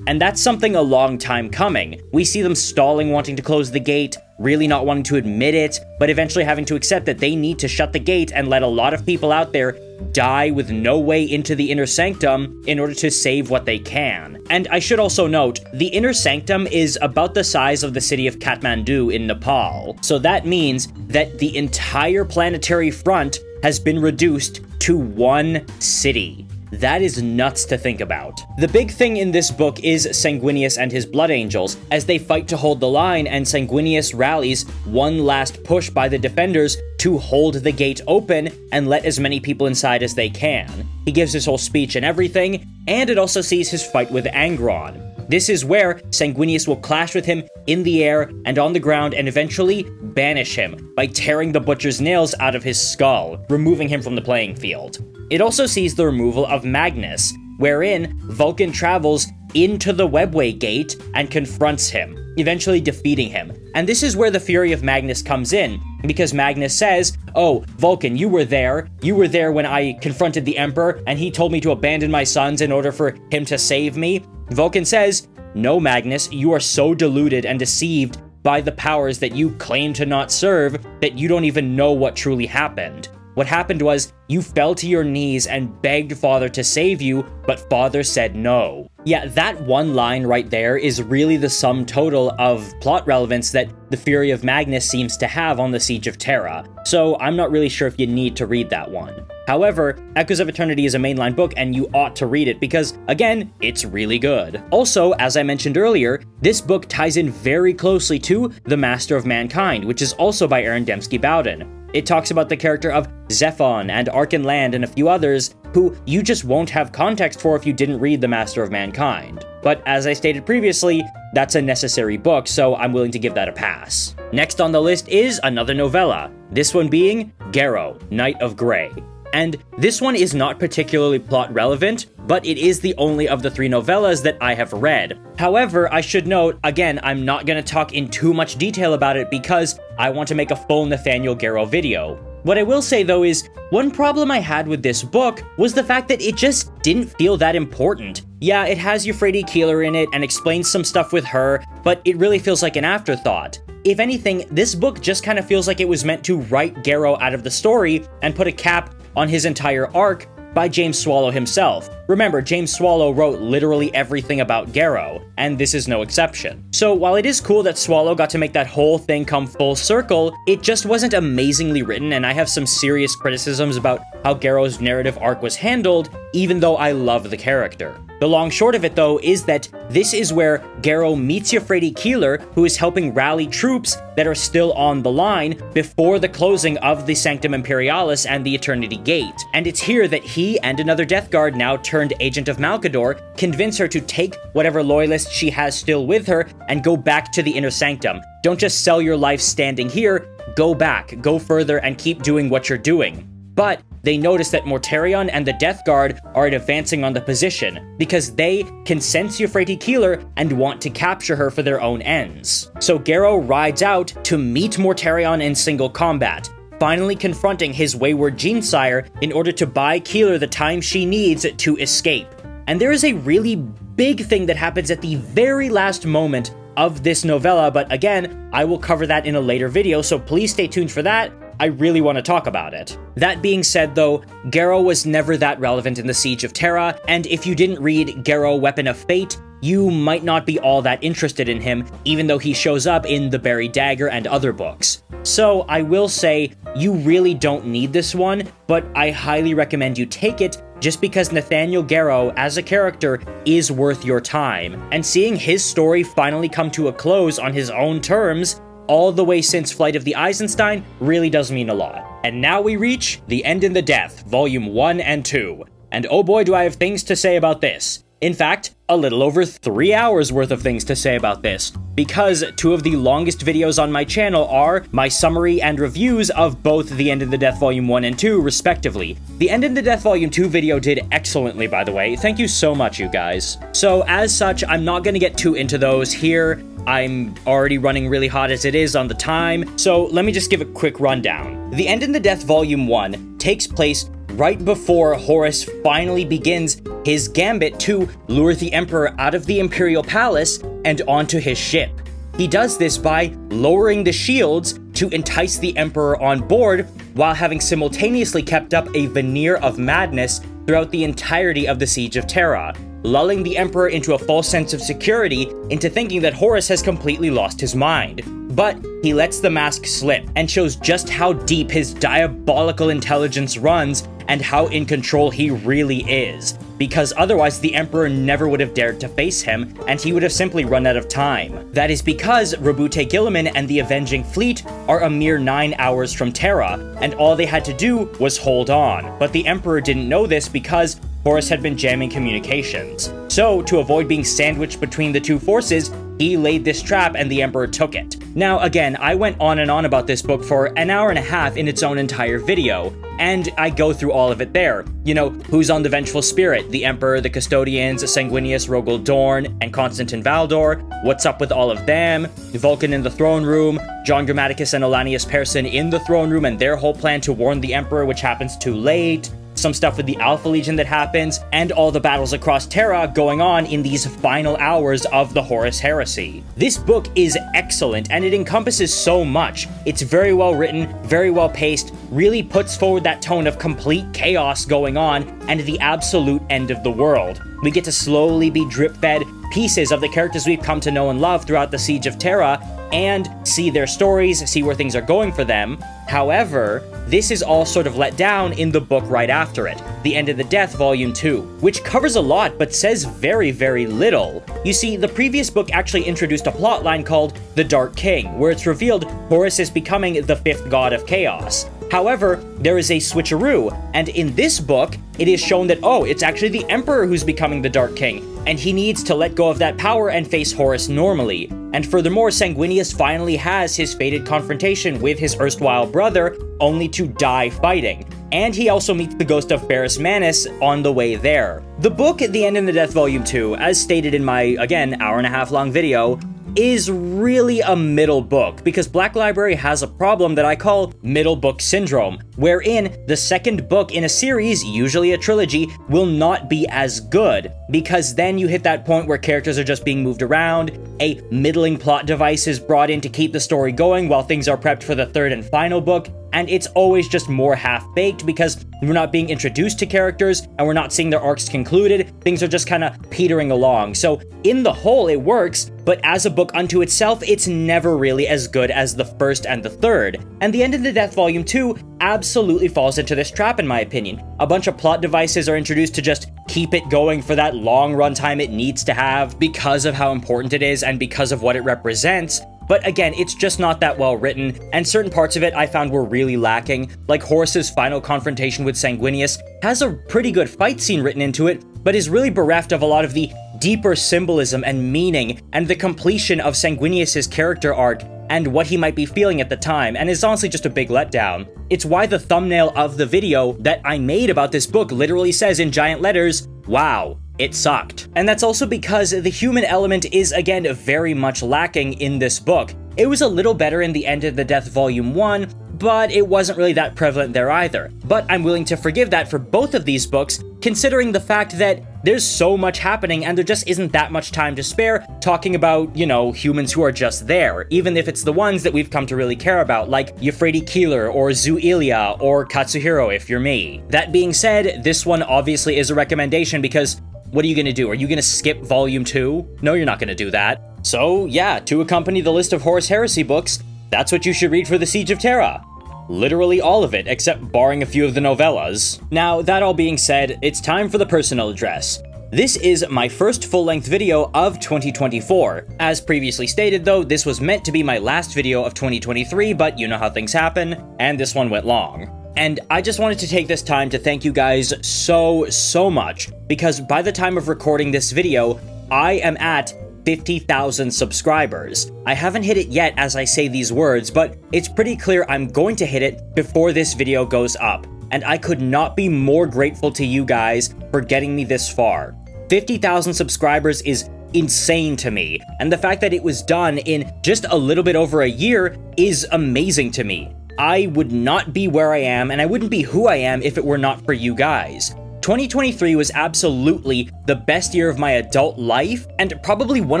And that's something a long time coming. We see them stalling wanting to close the gate, really not wanting to admit it, but eventually having to accept that they need to shut the gate and let a lot of people out there die with no way into the Inner Sanctum in order to save what they can. And I should also note, the Inner Sanctum is about the size of the city of Kathmandu in Nepal. So that means that the entire planetary front has been reduced to one city. That is nuts to think about. The big thing in this book is Sanguinius and his Blood Angels, as they fight to hold the line, and Sanguinius rallies one last push by the defenders to hold the gate open and let as many people inside as they can. He gives his whole speech and everything, and it also sees his fight with Angron. This is where Sanguinius will clash with him in the air and on the ground and eventually banish him by tearing the Butcher's nails out of his skull, removing him from the playing field. It also sees the removal of Magnus, wherein Vulcan travels into the Webway Gate and confronts him, eventually defeating him. And this is where the fury of Magnus comes in, because Magnus says, "Oh, Vulcan, you were there when I confronted the Emperor, and he told me to abandon my sons in order for him to save me." Vulcan says, "No, Magnus, you are so deluded and deceived by the powers that you claim to not serve that you don't even know what truly happened. What happened was, you fell to your knees and begged Father to save you, but Father said no." Yeah, that one line right there is really the sum total of plot relevance that the Fury of Magnus seems to have on the Siege of Terra, so I'm not really sure if you need to read that one. However, Echoes of Eternity is a mainline book and you ought to read it because, again, it's really good. Also, as I mentioned earlier, this book ties in very closely to The Master of Mankind, which is also by Aaron Dembski Bowden. It talks about the character of Zephon and Arkan Land and a few others who you just won't have context for if you didn't read The Master of Mankind. But as I stated previously, that's a necessary book, so I'm willing to give that a pass. Next on the list is another novella, this one being Garrow, Knight of Grey. And this one is not particularly plot relevant, but it is the only of the 3 novellas that I have read. However, I should note, again, I'm not going to talk in too much detail about it because I want to make a full Nathaniel Garrow video. What I will say though is, one problem I had with this book was the fact that it just didn't feel that important. Yeah, it has Euphrates Keeler in it and explains some stuff with her, but it really feels like an afterthought. If anything, this book just kind of feels like it was meant to write Garrow out of the story and put a cap on his entire arc by James Swallow himself. Remember, James Swallow wrote literally everything about Garrow, and this is no exception. So while it is cool that Swallow got to make that whole thing come full circle, it just wasn't amazingly written, and I have some serious criticisms about how Garrow's narrative arc was handled, even though I love the character. The long short of it, though, is that this is where Garrow meets Euphrates Keeler, who is helping rally troops that are still on the line before the closing of the Sanctum Imperialis and the Eternity Gate. And it's here that he and another Death Guard, now turned Agent of Malkador, convince her to take whatever loyalists she has still with her and go back to the Inner Sanctum. Don't just sell your life standing here, go back, go further, and keep doing what you're doing. But they notice that Mortarion and the Death Guard are advancing on the position, because they can sense Euphrates Keeler and want to capture her for their own ends. So Garrow rides out to meet Mortarion in single combat, finally confronting his wayward Genesire in order to buy Keeler the time she needs to escape. And there is a really big thing that happens at the very last moment of this novella, but again, I will cover that in a later video, so please stay tuned for that. I really want to talk about it. That being said though, Garrow was never that relevant in the Siege of Terra, and if you didn't read Garrow Weapon of Fate, you might not be all that interested in him, even though he shows up in The Buried Dagger and other books. So I will say, you really don't need this one, but I highly recommend you take it just because Nathaniel Garrow as a character is worth your time, and seeing his story finally come to a close on his own terms all the way since Flight of the Eisenstein really does mean a lot. And now we reach The End in the Death, Volume 1 and 2. And oh boy do I have things to say about this. In fact, a little over 3 hours worth of things to say about this, because 2 of the longest videos on my channel are my summary and reviews of both The End in the Death Volume 1 and 2, respectively. The End in the Death Volume 2 video did excellently, by the way. Thank you so much, you guys. So, as such, I'm not gonna get too into those here. I'm already running really hot as it is on the time, so let me just give a quick rundown. The End in the Death Volume 1 takes place right before Horus finally begins his gambit to lure the Emperor out of the Imperial Palace and onto his ship. He does this by lowering the shields to entice the Emperor on board, while having simultaneously kept up a veneer of madness throughout the entirety of the Siege of Terra, lulling the Emperor into a false sense of security, into thinking that Horus has completely lost his mind. But he lets the mask slip, and shows just how deep his diabolical intelligence runs, and how in control he really is, because otherwise the Emperor never would have dared to face him, and he would have simply run out of time. That is because Rabute Gilliman and the Avenging Fleet are a mere 9 hours from Terra, and all they had to do was hold on. But the Emperor didn't know this because Horus had been jamming communications. So, to avoid being sandwiched between the two forces, he laid this trap and the Emperor took it. Now, again, I went on and on about this book for an hour and a half in its own entire video, and I go through all of it there. You know, who's on the Vengeful Spirit? The Emperor, the Custodians, Sanguinius, Rogel Dorn, and Constantine Valdor. What's up with all of them? Vulcan in the throne room, John Grammaticus and Olanius Persson in the throne room and their whole plan to warn the Emperor, which happens too late. Some stuff with the Alpha Legion that happens, and all the battles across Terra going on in these final hours of the Horus Heresy. This book is excellent, and it encompasses so much. It's very well written, very well paced, really puts forward that tone of complete chaos going on, and the absolute end of the world. We get to slowly be drip-fed pieces of the characters we've come to know and love throughout the Siege of Terra, and see their stories, see where things are going for them. However, this is all sort of let down in the book right after it, The End of the Death Volume 2, which covers a lot but says very, very little. You see, the previous book actually introduced a plotline called The Dark King, where it's revealed Horus is becoming the fifth god of chaos. However, there is a switcheroo, and in this book, it is shown that, oh, it's actually the Emperor who's becoming the Dark King, and he needs to let go of that power and face Horus normally. And furthermore, Sanguinius finally has his fated confrontation with his erstwhile brother, only to die fighting. And he also meets the ghost of Ferrus Manus on the way there. The book, The End in the Death Volume 2, as stated in my, again, hour-and-a-half long video, is really a middle book, because Black Library has a problem that I call middle book syndrome, wherein the second book in a series, usually a trilogy, will not be as good, because then you hit that point where characters are just being moved around, a middling plot device is brought in to keep the story going while things are prepped for the third and final book, and it's always just more half-baked because we're not being introduced to characters and we're not seeing their arcs concluded. Things are just kind of petering along. So in the whole, it works, but as a book unto itself, it's never really as good as the first and the third. And The End of the Death Volume 2 absolutely falls into this trap, in my opinion. A bunch of plot devices are introduced to just keep it going for that long runtime it needs to have because of how important it is and because of what it represents. But again, it's just not that well written, and certain parts of it I found were really lacking, like Horus's final confrontation with Sanguinius has a pretty good fight scene written into it, but is really bereft of a lot of the deeper symbolism and meaning and the completion of Sanguinius's character arc and what he might be feeling at the time, and is honestly just a big letdown. It's why the thumbnail of the video that I made about this book literally says in giant letters, "Wow, it sucked." And that's also because the human element is, again, very much lacking in this book. It was a little better in The End of the Death Volume 1, but it wasn't really that prevalent there either. But I'm willing to forgive that for both of these books, considering the fact that there's so much happening and there just isn't that much time to spare talking about, you know, humans who are just there, even if it's the ones that we've come to really care about, like Euphrates Keeler or Zu Ilia or Katsuhiro if you're me. That being said, this one obviously is a recommendation because what are you gonna do? Are you gonna skip Volume 2? No, you're not gonna do that. So yeah, to accompany the list of Horus Heresy books, that's what you should read for the Siege of Terra. Literally all of it, except barring a few of the novellas. Now, that all being said, it's time for the personal address. This is my first full-length video of 2024. As previously stated though, this was meant to be my last video of 2023, but you know how things happen, and this one went long. And I just wanted to take this time to thank you guys so much, because by the time of recording this video, I am at 50,000 subscribers. I haven't hit it yet as I say these words, but it's pretty clear I'm going to hit it before this video goes up. And I could not be more grateful to you guys for getting me this far. 50,000 subscribers is insane to me, and the fact that it was done in just a little bit over a year is amazing to me. I would not be where I am, and I wouldn't be who I am if it were not for you guys. 2023 was absolutely the best year of my adult life, and probably one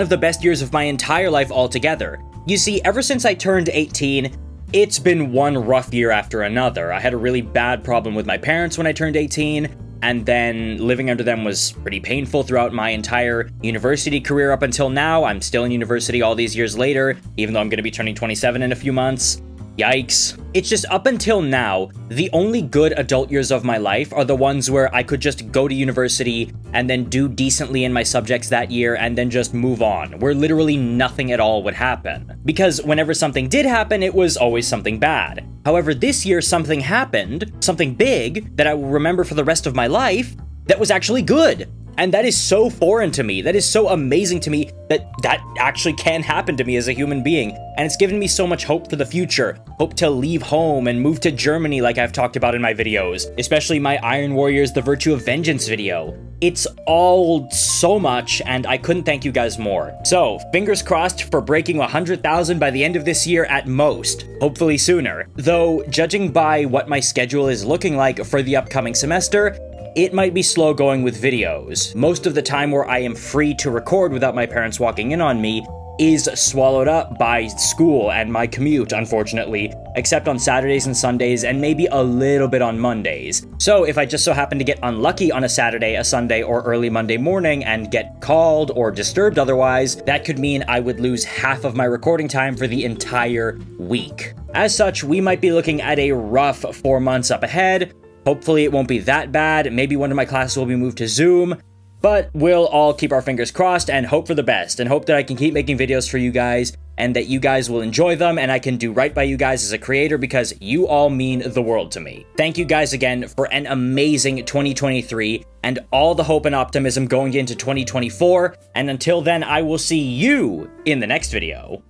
of the best years of my entire life altogether. You see, ever since I turned 18, it's been one rough year after another. I had a really bad problem with my parents when I turned 18, and then living under them was pretty painful throughout my entire university career up until now. I'm still in university all these years later, even though I'm going to be turning 27 in a few months. Yikes. It's just up until now, the only good adult years of my life are the ones where I could just go to university and then do decently in my subjects that year and then just move on, where literally nothing at all would happen. Because whenever something did happen, it was always something bad. However, this year something happened, something big, that I will remember for the rest of my life, that was actually good. And that is so foreign to me, that is so amazing to me that that actually can happen to me as a human being. And it's given me so much hope for the future, hope to leave home and move to Germany like I've talked about in my videos, especially my Iron Warriors The Virtue of Vengeance video. It's all so much, and I couldn't thank you guys more. So, fingers crossed for breaking 100,000 by the end of this year at most, hopefully sooner. Though, judging by what my schedule is looking like for the upcoming semester, it might be slow going with videos. Most of the time where I am free to record without my parents walking in on me is swallowed up by school and my commute, unfortunately, except on Saturdays and Sundays, and maybe a little bit on Mondays. So if I just so happen to get unlucky on a Saturday, a Sunday, or early Monday morning and get called or disturbed otherwise, that could mean I would lose half of my recording time for the entire week. As such, we might be looking at a rough 4 months up ahead. Hopefully it won't be that bad. Maybe one of my classes will be moved to Zoom. But we'll all keep our fingers crossed and hope for the best, and hope that I can keep making videos for you guys, and that you guys will enjoy them, and I can do right by you guys as a creator, because you all mean the world to me. Thank you guys again for an amazing 2023, and all the hope and optimism going into 2024, and until then, I will see you in the next video.